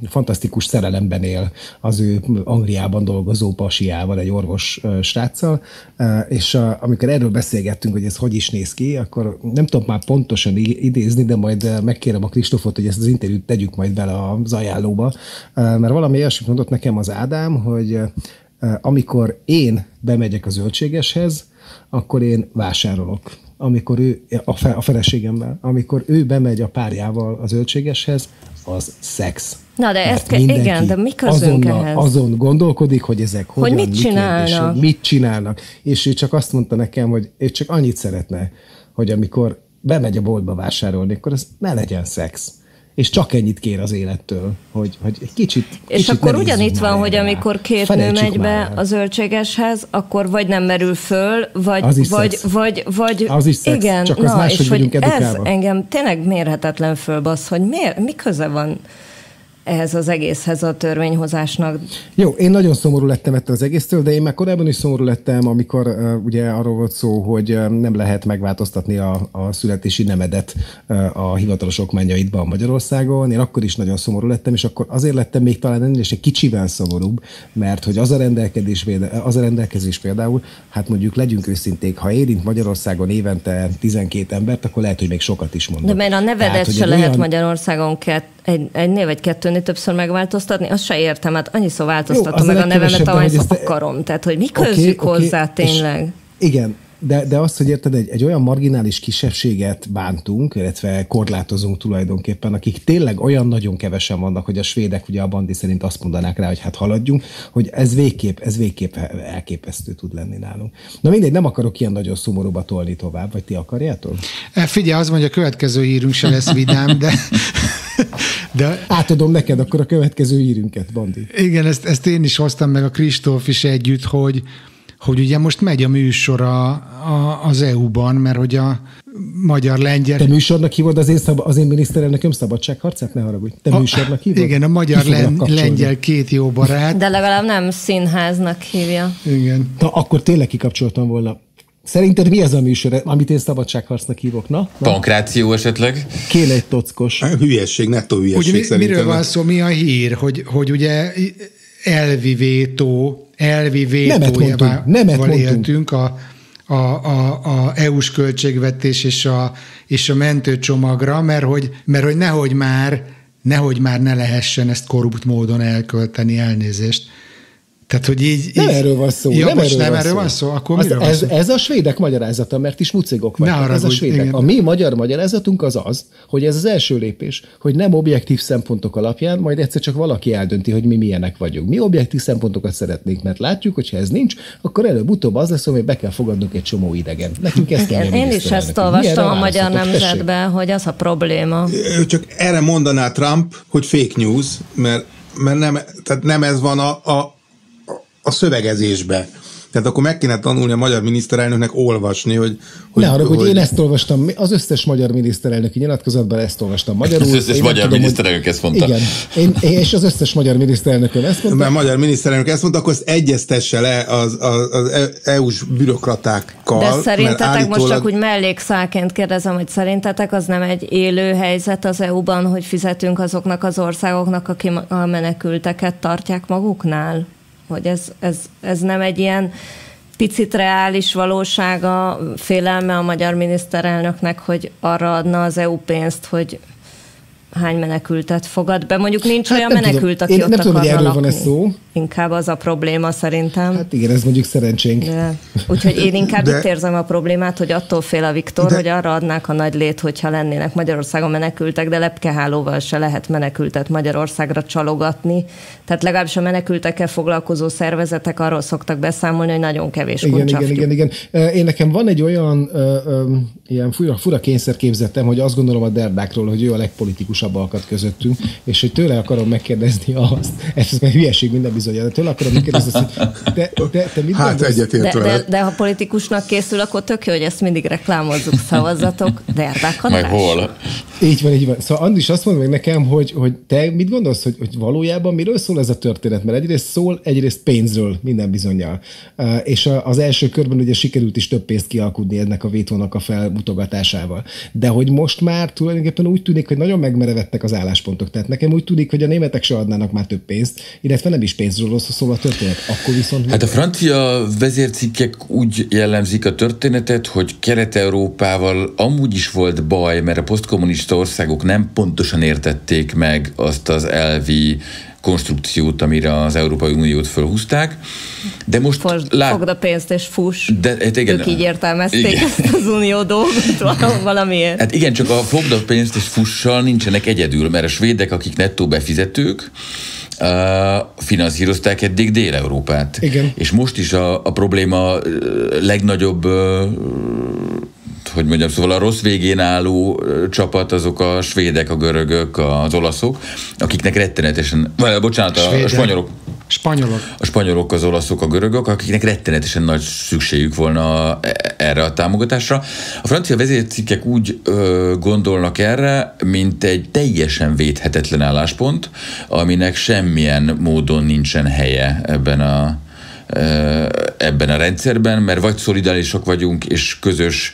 fantasztikus szerelemben él az ő Angliában dolgozó pasiával, egy orvos sráccal, és amikor erről beszélgettünk, hogy ez hogy is néz ki, akkor nem tudom már pontosan idézni, de majd megkérem a Kristófot, hogy ezt az interjút tegyük majd bele az ajánlóba, mert valami olyasmit mondott nekem az Ádám, hogy amikor én bemegyek a zöldségeshez, akkor én vásárolok. Amikor ő, a feleségemmel, amikor ő bemegy a párjával a zöldségeshez, az szex. Na, de ezt igen, de mi közünk ehhez? Azon gondolkodik, hogy ezek hogyan, mit csinálnak. Mit csinálnak. És ő csak azt mondta nekem, hogy ő csak annyit szeretne, hogy amikor bemegy a boltba vásárolni, akkor az ne legyen szex. És csak ennyit kér az élettől, hogy egy kicsit. És akkor ugyanitt van, hogy rá. amikor két nő megy be a zöldségeshez, akkor vagy nem merül föl, vagy az is vagy az is szex, igen, csak az máshogy vagyunk edukálva. Ez engem tényleg mérhetetlen fölbasz, hogy mi köze van ehhez az egészhez a törvényhozásnak. Jó, én nagyon szomorú lettem ettől az egésztől, de én már korábban is szomorú lettem, amikor ugye arról volt szó, hogy nem lehet megváltoztatni a születési nemedet a hivatalos okmányaidban Magyarországon. Én akkor is nagyon szomorú lettem, és akkor azért lettem még talán ennél is egy kicsivel szomorúbb, mert hogy az a rendelkezés például, hát mondjuk legyünk őszinték, ha érint Magyarországon évente 12 embert, akkor lehet, hogy még sokat is mondok. De mert a nevedet tehát, se lehet Magyarországon egynél vagy kettőnél többször megváltoztatni, azt se értem, hát annyiszor változtatom meg a nevemet, ahányszor akarom. Tehát, hogy mi közük hozzá tényleg? Igen, de azt, hogy érted, egy olyan marginális kisebbséget bántunk, illetve korlátozunk tulajdonképpen, akik tényleg olyan nagyon kevesen vannak, hogy a svédek ugye a Bandi szerint azt mondanák rá, hogy hát haladjunk, hogy ez végképp elképesztő tud lenni nálunk. Na mindegy, nem akarok ilyen nagyon szomorúba tolni tovább, vagy ti akarjátok? Figyelj, az mondja, a következő hírünk se lesz vidám, de átadom neked akkor a következő hírünket, Bandi. Igen, ezt én is hoztam meg a Kristóf is együtt, hogy ugye most megy a műsor az EU-ban, mert hogy a magyar-lengyel... Te műsornak hívod az én miniszterelnököm szabadságharcát? Ne haragudj. Te műsornak hívod? Igen, a magyar-lengyel két jó barát. De legalább nem színháznak hívja. Igen. Akkor tényleg kikapcsoltam volna. Szerinted mi ez a műsor, amit én szabadságharcnak hívok? Na? Pankráció esetleg? Kéne egy tockos. Hülyesség, nettó hülyesség ugye, szerintem. miről van szó, mi a hír, hogy ugye elvi vétójával éltünk a EU-s költségvetés és a mentőcsomagra, mert hogy nehogy már ne lehessen ezt korrupt módon elkölteni, elnézést. Tehát, hogy így... Nem erről van szó. Ja, nem erről van szó? Akkor miről van szó? Ez a svédek magyarázata, mert is mucigok vagytok. Ez a svédek. Igen. A mi magyar magyarázatunk az, hogy ez az első lépés, hogy nem objektív szempontok alapján, majd egyszer csak valaki eldönti, hogy mi milyenek vagyunk. Mi objektív szempontokat szeretnénk, mert látjuk, hogy ha ez nincs, akkor előbb-utóbb az lesz, hogy be kell fogadnunk egy csomó idegen. Nekünk ezt igen, én is ezt olvastam a Magyar Nemzetben, hogy az a probléma. Csak erre mondaná Trump, hogy fake news, mert nem ez van a szövegezésbe. Tehát akkor meg kéne tanulni a magyar miniszterelnöknek olvasni, hogy én ezt olvastam, az összes magyar miniszterelnöki nyilatkozatban ezt olvastam magyarul. Az összes magyar miniszterelnök ezt mondta. Igen, és az összes magyar miniszterelnökön ezt mondta. Mert magyar miniszterelnök ezt mondta, akkor ezt egyeztesse le az EU-s bürokratákkal. De szerintetek most csak úgy mellékszálként kérdezem, hogy szerintetek az nem egy élő helyzet az EU-ban, hogy fizetünk azoknak az országoknak, akik a menekülteket tartják maguknál? Hogy ez nem egy ilyen picit reális valósága, félelme a magyar miniszterelnöknek, hogy arra adna az EU pénzt, hogy hány menekültet fogad be. Mondjuk nincs olyan menekült, aki ott akarna lakni. Van szó. Inkább az a probléma szerintem. Hát igen, ez mondjuk szerencsénk. Úgyhogy én inkább itt érzem a problémát, hogy attól fél a Viktor, hogy arra adnák a nagy lét, hogyha lennének Magyarországon menekültek, de lepkehálóval se lehet menekültet Magyarországra csalogatni. Tehát legalábbis a menekültekkel foglalkozó szervezetek arról szoktak beszámolni, hogy nagyon kevés kuncsaftyú. Igen. Én nekem van egy olyan ilyen fura kényszerképzetem, hogy azt gondolom a Derdákról, hogy ő a legpolitikusabb alkat közöttünk, és hogy tőle akarom megkérdezni azt, ez már hülyeség minden bizonyal, de tőle akarom megkérdezni azt, hogy te mit gondolsz? De ha politikusnak készül, akkor tök jó, hogy ezt mindig reklámozzuk, szavazatok, Derdák András. Meg hol? Így van. Szóval Andris azt mondta meg nekem, hogy te mit gondolsz, hogy valójában miről szól ez a történet? Mert egyrészt pénzről minden bizonnyal. És az első körben ugye sikerült is több pénzt kialkudni ennek a vétónak a felmutogatásával. De hogy most már tulajdonképpen úgy tűnik, hogy nagyon megmerevettek az álláspontok. Tehát nekem úgy tűnik, hogy a németek se adnának már több pénzt, illetve nem is pénzről szól a történet. Akkor viszont... Hát a francia vezércikkek úgy jellemzik a történetet, hogy Kelet-Európával amúgy is volt baj, mert a posztkommunista országok nem pontosan értették meg azt az elvi konstrukciót, amire az Európai Uniót fölhúzták. De most fogd a pénzt és fuss. Hát igen, ők így értelmezték ezt az unió dolgot valamiért. Hát igen, csak a fogd a pénzt és fussal nincsenek egyedül, mert a svédek, akik nettó befizetők, finanszírozták eddig Dél-Európát. Igen. És most is a probléma legnagyobb hogy mondjam, szóval a rossz végén álló csapat azok a svédek, a görögök, az olaszok, akiknek rettenetesen, a spanyolok. A spanyolok, az olaszok, a görögök, akiknek rettenetesen nagy szükségük volna erre a támogatásra. A francia vezércikkek úgy gondolnak erre, mint egy teljesen védhetetlen álláspont, aminek semmilyen módon nincsen helye ebben a rendszerben, mert vagy szolidárisak vagyunk, és közös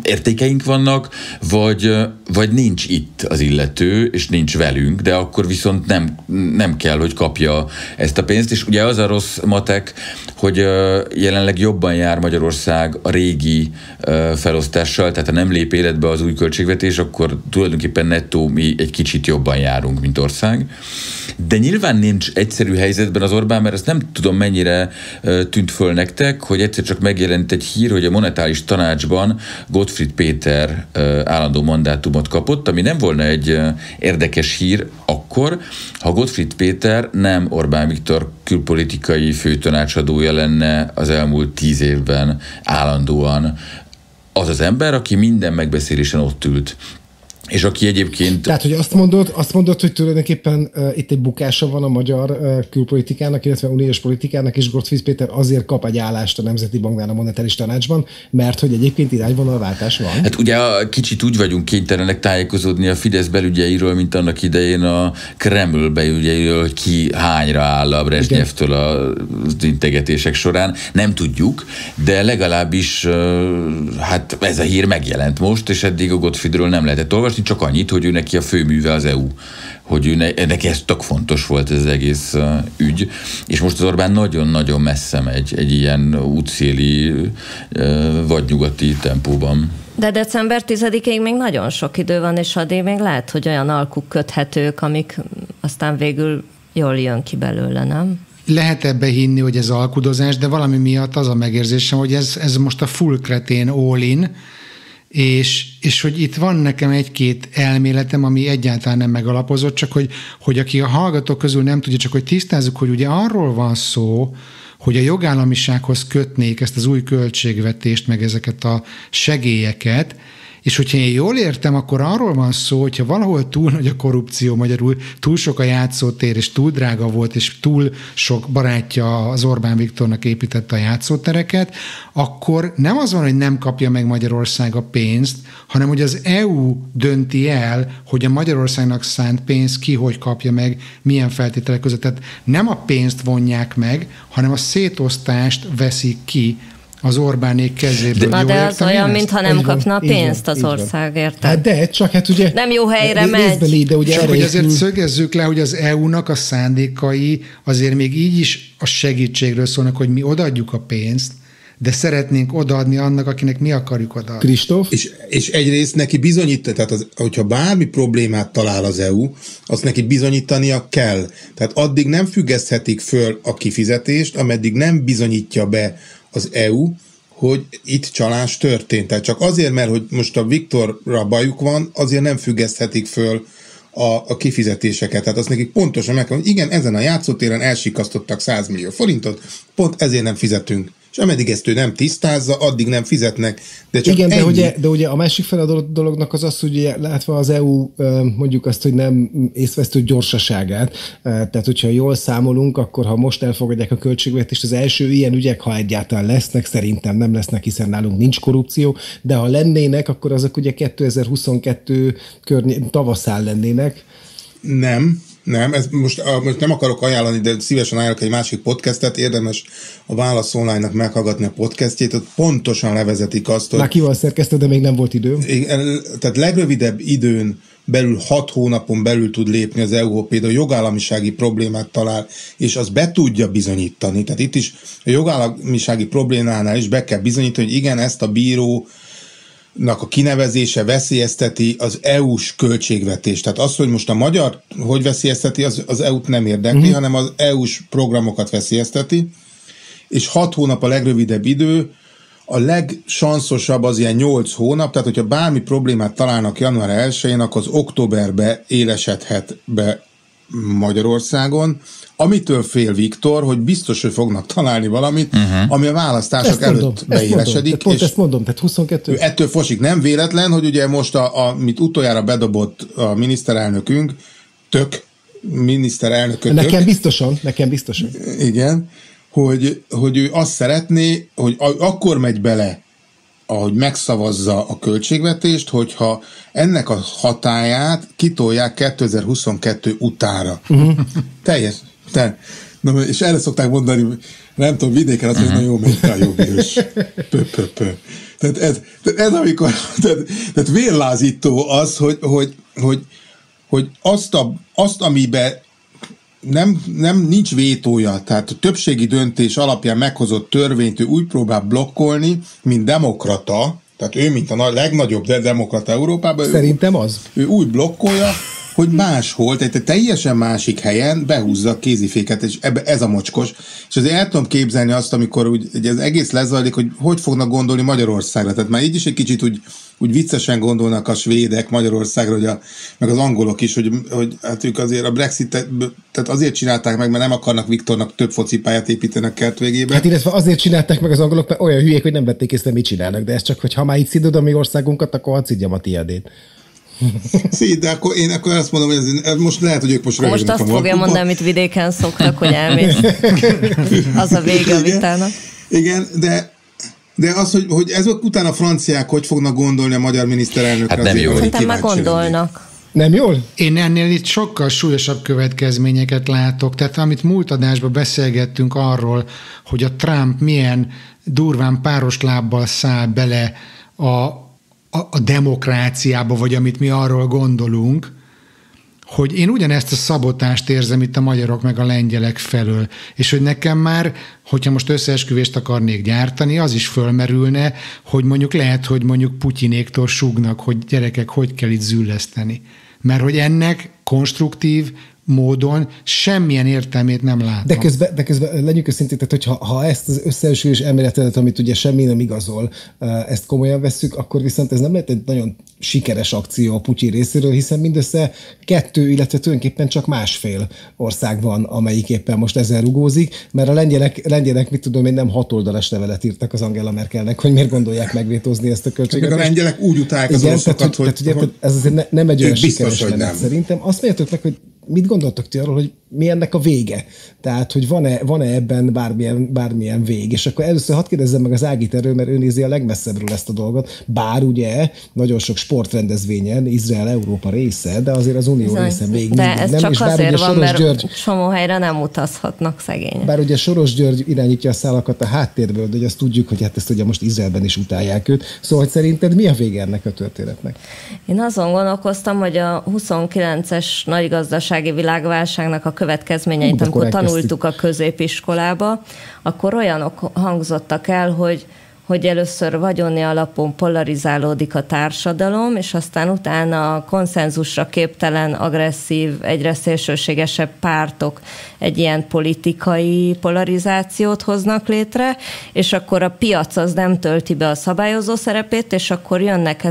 értékeink vannak, vagy nincs itt az illető, és nincs velünk, de akkor viszont nem kell, hogy kapja ezt a pénzt, és ugye az a rossz matek, hogy jelenleg jobban jár Magyarország a régi felosztással, tehát ha nem lép életbe az új költségvetés, akkor tulajdonképpen nettó mi egy kicsit jobban járunk, mint ország. De nyilván nincs egyszerű helyzetben az Orbán, mert azt nem tudom mennyire tűnt föl nektek, hogy egyszer csak megjelent egy hír, hogy a monetáris tanácsban Gottfried Péter állandó mandátumot kapott, ami nem volna egy érdekes hír akkor, ha Gottfried Péter nem Orbán Viktor külpolitikai főtanácsadója lenne az elmúlt 10 évben állandóan az az ember, aki minden megbeszélésen ott ült. És aki egyébként... Tehát, hogy azt mondod, hogy tulajdonképpen itt egy bukása van a magyar külpolitikának, illetve uniós politikának, és Gottfried Péter azért kap egy állást a Nemzeti Banknál a monetáris tanácsban, mert hogy egyébként irányvonalváltás van. Hát ugye kicsit úgy vagyunk kénytelenek tájékozódni a Fidesz belügyeiről, mint annak idején a Kreml belügyeiről, hogy ki hányra áll a Brezsnyevtől az integetések során. Nem tudjuk, de legalábbis hát ez a hír megjelent most, és eddig a Gottfriedről nem lehetett olvasni, csak annyit, hogy ő neki a főműve az EU, hogy ő neki ez tök fontos volt ez az egész ügy, és most az Orbán nagyon-nagyon messze megy egy ilyen útszéli vagy nyugati tempóban. De december 10-ig még nagyon sok idő van, és addig még lehet, hogy olyan alkuk köthetők, amik aztán végül jól jön ki belőle, nem? Lehet ebbe hinni, hogy ez alkudozás, de valami miatt az a megérzésem, hogy ez most a full kretén all-in, és hogy itt van nekem egy-két elméletem, ami egyáltalán nem megalapozott, csak hogy aki a hallgatók közül nem tudja, csak hogy tisztázzuk, hogy ugye arról van szó, hogy a jogállamisághoz kötnék ezt az új költségvetést, meg ezeket a segélyeket, és hogyha én jól értem, akkor arról van szó, hogyha valahol túl nagy a korrupció, magyarul túl sok a játszótér, és túl drága volt, és túl sok barátja az Orbán Viktornak építette a játszótereket, akkor nem az van, hogy nem kapja meg Magyarország a pénzt, hanem hogy az EU dönti el, hogy a Magyarországnak szánt pénzt ki hogy kapja meg, milyen feltételek között. Tehát nem a pénzt vonják meg, hanem a szétosztást veszik ki az Orbánék kezéből. Na de az olyan, mintha nem kapna pénzt az ország, érted? Hát de, csak hát ugye... Nem jó helyre megy. De ugye csak hogy azért szögezzük le, hogy az EU-nak a szándékai azért még így is a segítségről szólnak, hogy mi odaadjuk a pénzt, de szeretnénk odaadni annak, akinek mi akarjuk odaadni. Kristóf? És egyrészt neki bizonyítani, tehát hogyha bármi problémát talál az EU, azt neki bizonyítania kell. Tehát addig nem függeszthetik föl a kifizetést, ameddig nem bizonyítja be az EU, hogy itt csalás történt. Tehát csak azért, mert hogy most a Viktorra bajuk van, azért nem függeszthetik föl a kifizetéseket. Tehát azt nekik pontosan meg kell, hogy igen, ezen a játszótéren elsikasztottak 100 millió forintot, pont ezért nem fizetünk. És ameddig ezt ő nem tisztázza, addig nem fizetnek. De csak igen, de ugye a másik fel a dolognak az az, hogy látva az EU mondjuk azt, hogy nem észvesztő gyorsaságát, tehát hogyha jól számolunk, akkor ha most elfogadják a költségvetést, az első ilyen ügyek, ha egyáltalán lesznek, szerintem nem lesznek, hiszen nálunk nincs korrupció, de ha lennének, akkor azok ugye 2022 tavaszán lennének. Nem, ez most nem akarok ajánlani, de szívesen ajánlok egy másik podcastet, érdemes a Válasz Online-nak meghallgatni a podcastjét, ott pontosan levezetik azt, hogy... Már kival szerkesztett, de még nem volt idő. Tehát legrövidebb időn belül 6 hónapon belül tud lépni az EU, például jogállamisági problémát talál, és az be tudja bizonyítani. Tehát itt is a jogállamisági problémánál is be kell bizonyítani, hogy igen, ezt a bíró a kinevezése veszélyezteti az EU-s költségvetést. Tehát az, hogy most a magyar hogy veszélyezteti, az EU-t nem érdekli, hanem az EU-s programokat veszélyezteti, és 6 hónap a legrövidebb idő, a legsanszosabb az ilyen 8 hónap, tehát hogyha bármi problémát találnak január 1-én, akkor az októberbe élesedhet be Magyarországon, amitől fél Viktor, hogy biztos, hogy fognak találni valamit, ami a választások előtt beélesedik. Ezt mondom, tehát 22. Ettől fosik. Nem véletlen, hogy ugye most, amit utoljára bedobott a miniszterelnökünk, Nekem biztosan. Igen, hogy ő azt szeretné, hogy akkor megy bele, ahogy megszavazza a költségvetést, hogyha ennek a hatályát kitolják 2022 utára. Tehát, és erre szokták mondani, nem tudom, vidéken azt, hogy na jó, megy a jó bírős. Tehát ez amikor, tehát vérlázító az, hogy azt amiben nem nincs vétója, tehát a többségi döntés alapján meghozott törvényt ő úgy próbál blokkolni, mint demokrata, tehát ő, mint a legnagyobb demokrata Európában. Szerintem az. Ő úgy blokkolja, hogy máshol, tehát egy teljesen másik helyen behúzza a kéziféket, és ez a mocskos. És azért el tudom képzelni azt, amikor úgy ez egész lezajlik, hogy fognak gondolni Magyarországra. Tehát már így is egy kicsit úgy viccesen gondolnak a svédek Magyarországra, meg az angolok is, hogy hát ők azért a Brexit, tehát azért csinálták meg, mert nem akarnak Viktornak több focipályát építeni a kert végébe. Hát illetve azért csinálták meg az angolok, mert olyan hülyék, hogy nem vették észre, mit csinálnak, de ez csak, hogy ha már így szidod a mi országunkat, akkor hadd szidjam a tiédét. De akkor én azt mondom, hogy ez most lehet, hogy ők most röhögnek most azt fogja mondani, amit vidéken szoktak, hogy elmész. Az a vége a vitának. Igen, de az, hogy ezek után a franciák hogy fognak gondolni a magyar miniszterelnökre? Hát nem jól. Szerintem már gondolnak. Nem jól? Én ennél itt sokkal súlyosabb következményeket látok. Tehát amit múlt adásban beszélgettünk arról, hogy a Trump milyen durván páros lábbal száll bele a demokráciába, vagy amit mi arról gondolunk, hogy én ugyanezt a szabotást érzem itt a magyarok meg a lengyelek felől, és hogy nekem már, hogyha most összeesküvést akarnék gyártani, az is fölmerülne, hogy mondjuk lehet, hogy mondjuk Putyinéktól súgnak, hogy gyerekek, hogy kell itt zülleszteni. Mert hogy ennek konstruktív módon semmilyen értelmét nem látom. De közben legyünk őszintén, tehát hogyha ezt az összeesküvés elméletet, amit ugye semmi nem igazol, ezt komolyan vesszük, akkor viszont ez nem lehet egy nagyon sikeres akció a Putyin részéről, hiszen mindössze 2, illetve tulajdonképpen csak 1,5 ország van, amelyik éppen most ezzel rugózik, mert a lengyelek mit tudom én, nem 6 oldalas levelet írtak az Angela Merkelnek, hogy miért gondolják megvétózni ezt a költséget. A lengyelek úgy utálják az oroszokat, hogy ez azért nem egy olyan sikeres nem. Szerintem azt mondjátok meg, hogy mit gondoltok ti arról, hogy mi ennek a vége? Tehát, hogy van-e ebben bármilyen vég? És akkor először hadd kérdezzem meg az Ágit erről, mert ő nézi a legmesszebbről ezt a dolgot. Bár ugye nagyon sok sportrendezvényen Izrael Európa része, de azért az Unió része még de mindig ez nem. csak És azért van, mert csomó helyre nem utazhatnak szegények. Bár ugye Soros György irányítja a szálakat a háttérből, de azt tudjuk, hogy hát ezt ugye most Izraelben is utálják őt. Szóval, hogy szerinted mi a vége ennek a történetnek? Én azon gondolkoztam, hogy a 29-es nagy gazdasági világválságnak a következményeit, amikor tanultuk a középiskolába, akkor olyanok hangzottak el, hogy először vagyoni alapon polarizálódik a társadalom, és aztán utána konszenzusra képtelen, agresszív, egyre szélsőségesebb pártok egy ilyen politikai polarizációt hoznak létre, és akkor a piac az nem tölti be a szabályozó szerepét, és akkor jönnek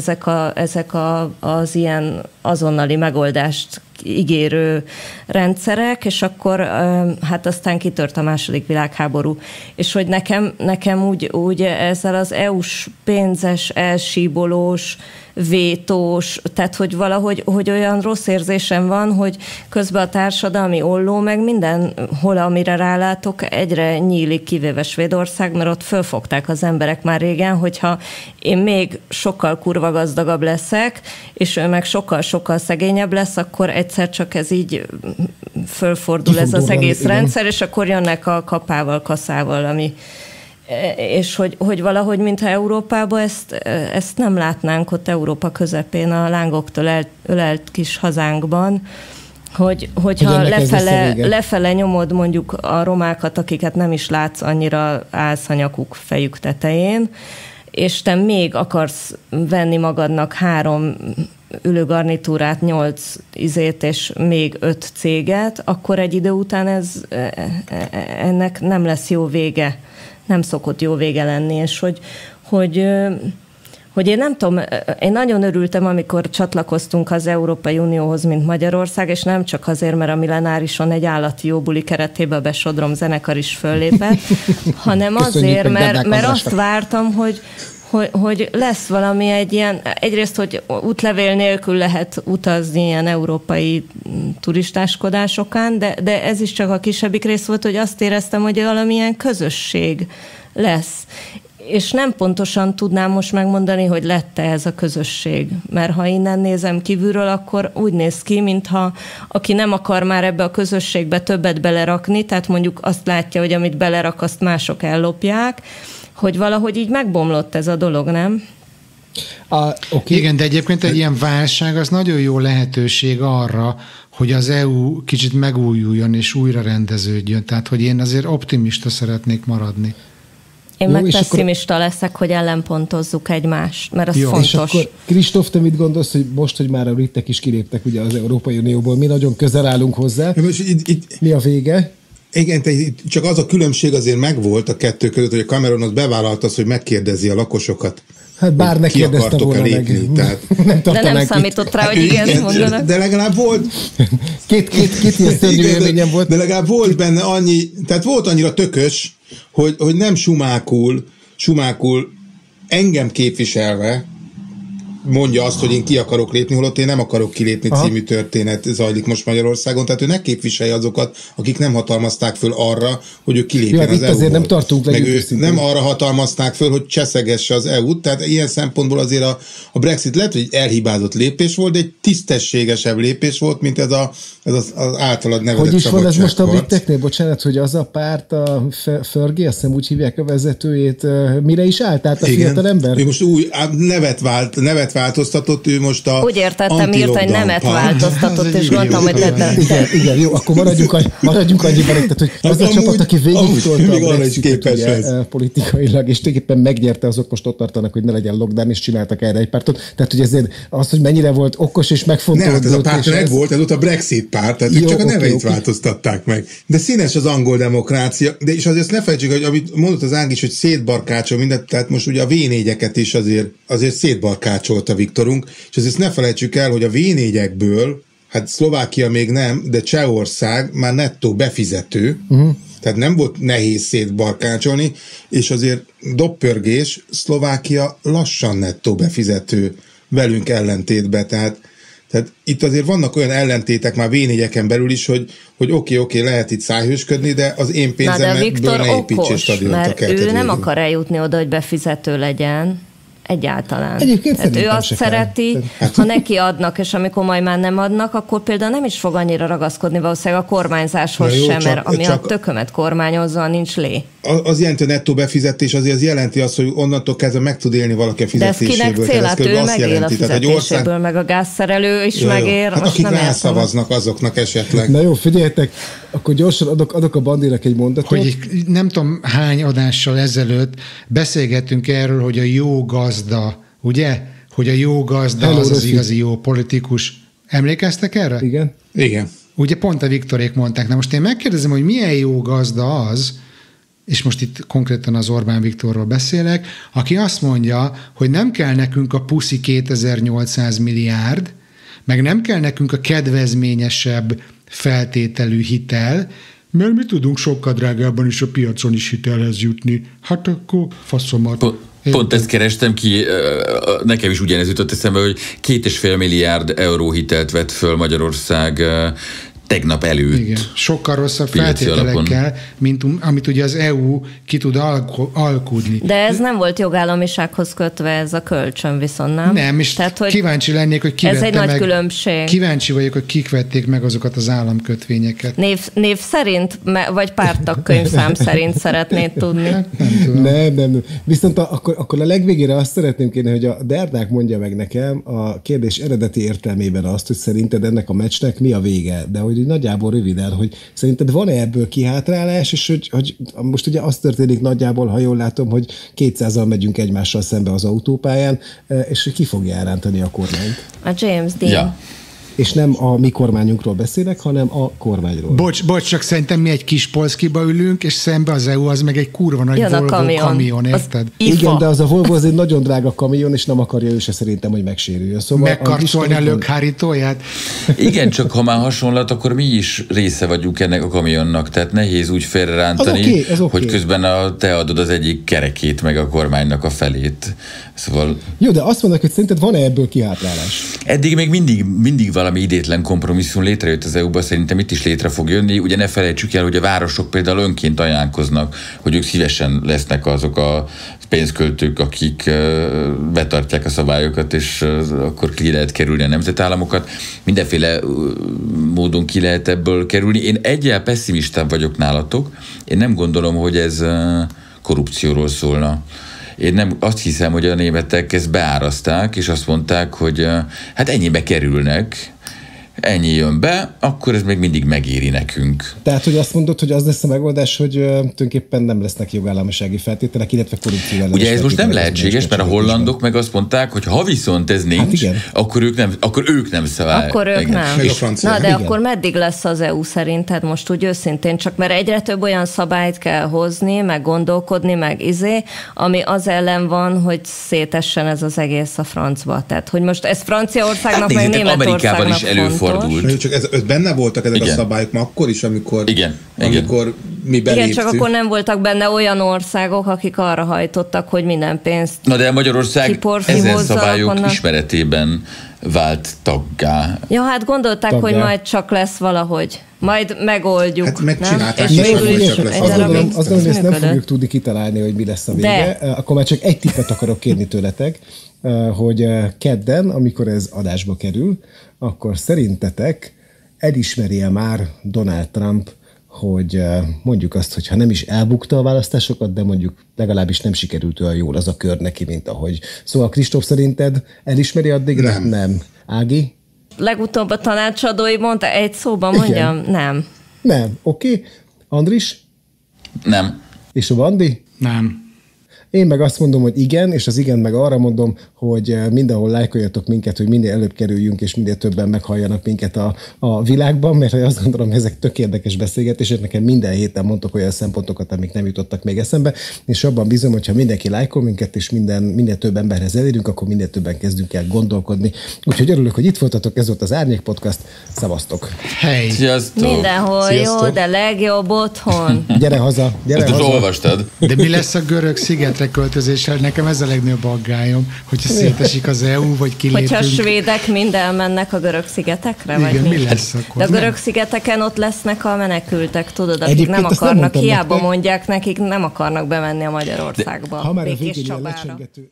ezek az ilyen azonnali megoldást ígérő rendszerek, és akkor hát aztán kitört a második világháború. És hogy nekem úgy ezzel az EU-s pénzes, elsíbolós, vétós, tehát hogy valahogy olyan rossz érzésem van, hogy közben a társadalmi olló meg mindenhol, amire rálátok, egyre nyílik, kivéve Svédország, mert ott fölfogták az emberek már régen, hogyha én még sokkal kurva gazdagabb leszek, és ő meg sokkal szegényebb lesz, akkor egyszer csak ez így fölfordul ez az egész rendszer, és akkor jönnek a kapával, kaszával, ami és hogy valahogy, mintha Európában ezt nem látnánk ott Európa közepén, a lángoktól ölelt kis hazánkban, hogyha lefele nyomod mondjuk a romákat, akiket nem is látsz, annyira állsz a nyakuk fejük tetején, és te még akarsz venni magadnak 3 ülőgarnitúrát, 8 izét és még 5 céget, akkor egy idő után ennek nem lesz jó vége. Nem szokott jó vége lenni, és hogy én nem tudom, én nagyon örültem, amikor csatlakoztunk az Európai Unióhoz, mint Magyarország, és nem csak azért, mert a Millenárison egy állati jó buli keretében Besodrom zenekar is föllépett, hanem azért, mert azt vártam, hogy lesz valami egy ilyen, egyrészt, hogy útlevél nélkül lehet utazni ilyen európai turistáskodásokán, de ez is csak a kisebbik rész volt, hogy azt éreztem, hogy valamilyen közösség lesz. És nem pontosan tudnám most megmondani, hogy lett-e ez a közösség. Mert ha innen nézem kívülről, akkor úgy néz ki, mintha aki nem akar már ebbe a közösségbe többet belerakni, tehát mondjuk azt látja, hogy amit belerak, azt mások ellopják, hogy valahogy így megbomlott ez a dolog, nem? Okay. Igen, de egyébként egy ilyen válság az nagyon jó lehetőség arra, hogy az EU kicsit megújuljon és újra rendeződjön. Tehát, hogy én azért optimista szeretnék maradni. Én meg pessimista leszek, hogy ellenpontozzuk egymást, mert az fontos. És akkor Kristóf, te mit gondolsz, hogy most, hogy már a britek is kiléptek ugye az Európai Unióból, mi nagyon közel állunk hozzá, mi a vége? Igen, csak az a különbség azért megvolt a kettő között, hogy a Cameron az bevállalta azt, hogy megkérdezi a lakosokat. Hát bár ne kérdezte volna meg. Tehát, de nem számított rá, hogy igen mondanak. De legalább volt... Két ilyen szörnyű élményem volt. De legalább volt benne annyi, tehát volt annyira tökös, hogy nem sumákul engem képviselve mondja azt, hogy én ki akarok lépni, holott én nem akarok kilépni című történet zajlik most Magyarországon, tehát ő ne képviselje azokat, akik nem hatalmazták föl arra, hogy ő kilépjen az EU-ból. Azért nem tartunk meg ő nem arra hatalmazták föl, hogy cseszegesse az EU-t, tehát ilyen szempontból azért a Brexit lehet, hogy egy elhibázott lépés volt, de egy tisztességesebb lépés volt, mint ez az általad nevezett Hogy is van ez most a szabadságharc. briteknél? Bocsánat, hogy az a párt, a Fergie, azt hiszem úgy hívják a vezetőjét, mire is állt át a fiatal ember? Ő most új nevet változtatott, ő most a úgy értettem, írt, hogy nemet változtatott, és gondoltam, hogy igen, jó, akkor maradjunk annyiban, tehát, hogy az a csapat, aki végigtolta a Brexitet politikailag, és tulajdonképpen megnyerte, azok most ott tartanak, hogy ne legyen lockdown, és csináltak erre egy pártot. Tehát, hogy ezért az, hogy mennyire volt okos és megfontolt. Nem, ez a párt megvolt, ez volt a Brexit párt, tehát ők csak a neveit változtatták meg. De színes az angol demokrácia, de és azért ne felejtsük, hogy amit mondott az Ági is, hogy szétbarkácsol mindent, tehát most ugye a V4-eket is azért szétbarkácsolta Viktorunk, és azért ne felejtsük el, hogy a V4-ekből, hát Szlovákia még nem, de Csehország már nettó befizető, tehát nem volt nehéz szétbarkácsolni, és azért doppörgés, Szlovákia lassan nettó befizető velünk ellentétben, tehát itt azért vannak olyan ellentétek már V4-eken belül is, hogy oké, lehet itt szájhősködni, de az én pénzemből ne építsél stadiont a mert ő nem akar eljutni oda, hogy befizető legyen. Egyáltalán. Egyébként ő azt szereti, ha neki adnak, és amikor majd már nem adnak, akkor például nem is fog annyira ragaszkodni valószínűleg a kormányzáshoz sem, mert ami a tökömet kormányozza, nincs lé. Az jelenti a nettó befizetés, azért az jelenti azt, hogy onnantól kezdve meg tud élni valaki a fizetéséből. De ez kinek cél? Hát ő megél a fizetéséből, meg a gázszerelő is megér. Hát akik rászavaznak, azoknak esetleg. Na jó, figyeljetek, akkor gyorsan adok a Bandinak egy mondatot. Hogy nem tudom hány adással ezelőtt beszélgettünk erről, hogy a jó gazda, ugye? Hogy a jó gazda az igazi jó politikus. Emlékeztek erre? Igen. Ugye pont a Viktorék mondták. Na most én megkérdezem, hogy milyen jó gazda az, és most itt konkrétan az Orbán Viktorról beszélek, aki azt mondja, hogy nem kell nekünk a puszi 2800 milliárd, meg nem kell nekünk a kedvezményesebb feltételű hitel, mert mi tudunk sokkal drágábban is a piacon is hitelhez jutni. Hát akkor faszomat. Pont ezt kerestem ki, nekem is ugyanez jutott eszembe, hogy 2,5 milliárd euró hitelt vett föl Magyarország tegnap előtt. Igen, sokkal rosszabb feltételekkel, mint amit ugye az EU ki tud alkudni. De ez nem volt jogállamisághoz kötve, ez a kölcsön viszont, nem? Nem, és tehát, kíváncsi lennék, hogy ez egy nagy különbség. Kíváncsi vagyok, hogy kik vették meg azokat az államkötvényeket. Név szerint, vagy párttagkönyvszám szerint szeretnéd tudni? Nem. Viszont akkor a legvégére azt szeretném kérni, hogy a Dernák mondja meg nekem a kérdés eredeti értelmében azt, hogy szerinted ennek a meccsnek mi a vége, de hogy nagyjából röviden, hogy szerinted van-e ebből kihátrálás, és hogy most ugye az történik nagyjából, ha jól látom, hogy 200-al megyünk egymással szembe az autópályán, és ki fogja elrántani a kormányt? A James Dean. Ja. És nem a mi kormányunkról beszélek, hanem a kormányról. Bocs, csak szerintem mi egy kis Polszkiba ülünk, és szembe az EU, az meg egy kurva nagy Volvo kamion, érted? Igen, de az a Volvo az egy nagyon drága kamion, és nem akarja ő se szerintem, hogy megsérüljön. Szóval megkarcolni a lökhárítóját? Igen, csak ha már hasonlat, akkor mi is része vagyunk ennek a kamionnak, tehát nehéz úgy félrerántani, hogy közben te adod az egyik kerekét, meg a kormánynak a felét. Szóval... Jó, de azt mondok, hogy szerinted van-e ebből kihátrálás? Eddig még mindig valami idétlen kompromisszum létrejött az EU-ba, szerintem itt is létre fog jönni. Ugye ne felejtsük el, hogy a városok például önként ajánlkoznak, hogy ők szívesen lesznek azok a pénzköltők, akik betartják a szabályokat, és akkor ki lehet kerülni a nemzetállamokat. Mindenféle módon ki lehet ebből kerülni. Én egyel pessimistább vagyok nálatok. Én nem gondolom, hogy ez korrupcióról szólna. Én nem azt hiszem, hogy a németek ezt beáraszták, és azt mondták, hogy hát ennyibe kerülnek, ennyi jön be, akkor ez még mindig megéri nekünk. Tehát, hogy azt mondod, hogy az lesz a megoldás, hogy tulajdonképpen nem lesznek jogállamisági feltételek, illetve korrupció ellenes. Ugye ez most nem lehetséges, mert a hollandok meg azt mondták, hogy ha viszont ez nincs, hát akkor ők nem szabálják. Akkor ők nem. Na, de akkor meddig lesz az EU szerinted most úgy őszintén? Csak mert egyre több olyan szabályt kell hozni, meg gondolkodni, meg ami az ellen van, hogy szétessen ez az egész a francba. Tehát, hogy most ez Franciaországnak, meg Németországnak Amerikában is előfordul megfordult. Csak ez benne voltak ezek Igen. a szabályok ma akkor is, amikor mi beléptünk. Igen, csak akkor nem voltak benne olyan országok, akik arra hajtottak, hogy minden pénzt Na de Magyarország ezen szabályok onnan. ismeretében vált taggá. Ja, hát gondolták, hogy majd csak lesz valahogy. Majd megoldjuk. Hát megcsinálták, és és végül is csak lesz. egy Azt darabig gondolom, hogy ezt nem működött. fogjuk tudni kitalálni, hogy mi lesz a vége. De. Akkor már csak egy tippet akarok kérni tőletek, hogy kedden, amikor ez adásba kerül, akkor szerintetek elismeri-e már Donald Trump, hogy mondjuk azt, hogy ha nem is elbukta a választásokat, de mondjuk legalábbis nem sikerült olyan jól az a kör neki, mint ahogy. Szóval Kristóf, szerinted elismeri addigra? Nem. Ági? Legutóbb a tanácsadói mondta, egy szóban mondjam, nem. Nem. Oké. Andris? Nem. És a Vandi? Nem. Én meg azt mondom, hogy igen, és az igen meg arra mondom, hogy mindenhol lájkoljatok minket, hogy minél előbb kerüljünk, és minél többen meghalljanak minket a világban, mert azt gondolom, hogy ezek tök érdekes beszélgetések, nekem minden héten mondtok olyan szempontokat, amik nem jutottak még eszembe, és abban bízom, hogyha mindenki lájkol minket, és minél több emberhez elérünk, akkor minél többen kezdünk el gondolkodni. Úgyhogy örülök, hogy itt voltatok, ez volt az Árnyék Podcast, szevasztok! Hey. Sziasztok! Mindenhol Sziasztok. jó, de legjobb otthon. Gyere haza, gyere Ezt haza! olvastad? De mi lesz a görög szigetre költözéssel? Nekem ez a legnagyobb aggályom, hogyha szétesik az EU, vagy kilépünk. Hogyha a svédek mind elmennek a görög szigetekre, Igen, vagy mi lesz De akkor? a görög szigeteken ott lesznek a menekültek, tudod, akik Egyébként nem azt nem akarnak, mondtam hiába nektek. mondják nekik, nem akarnak bemenni a Magyarországba. Ha már a Békés végén ilyen Csabára. lecsengető...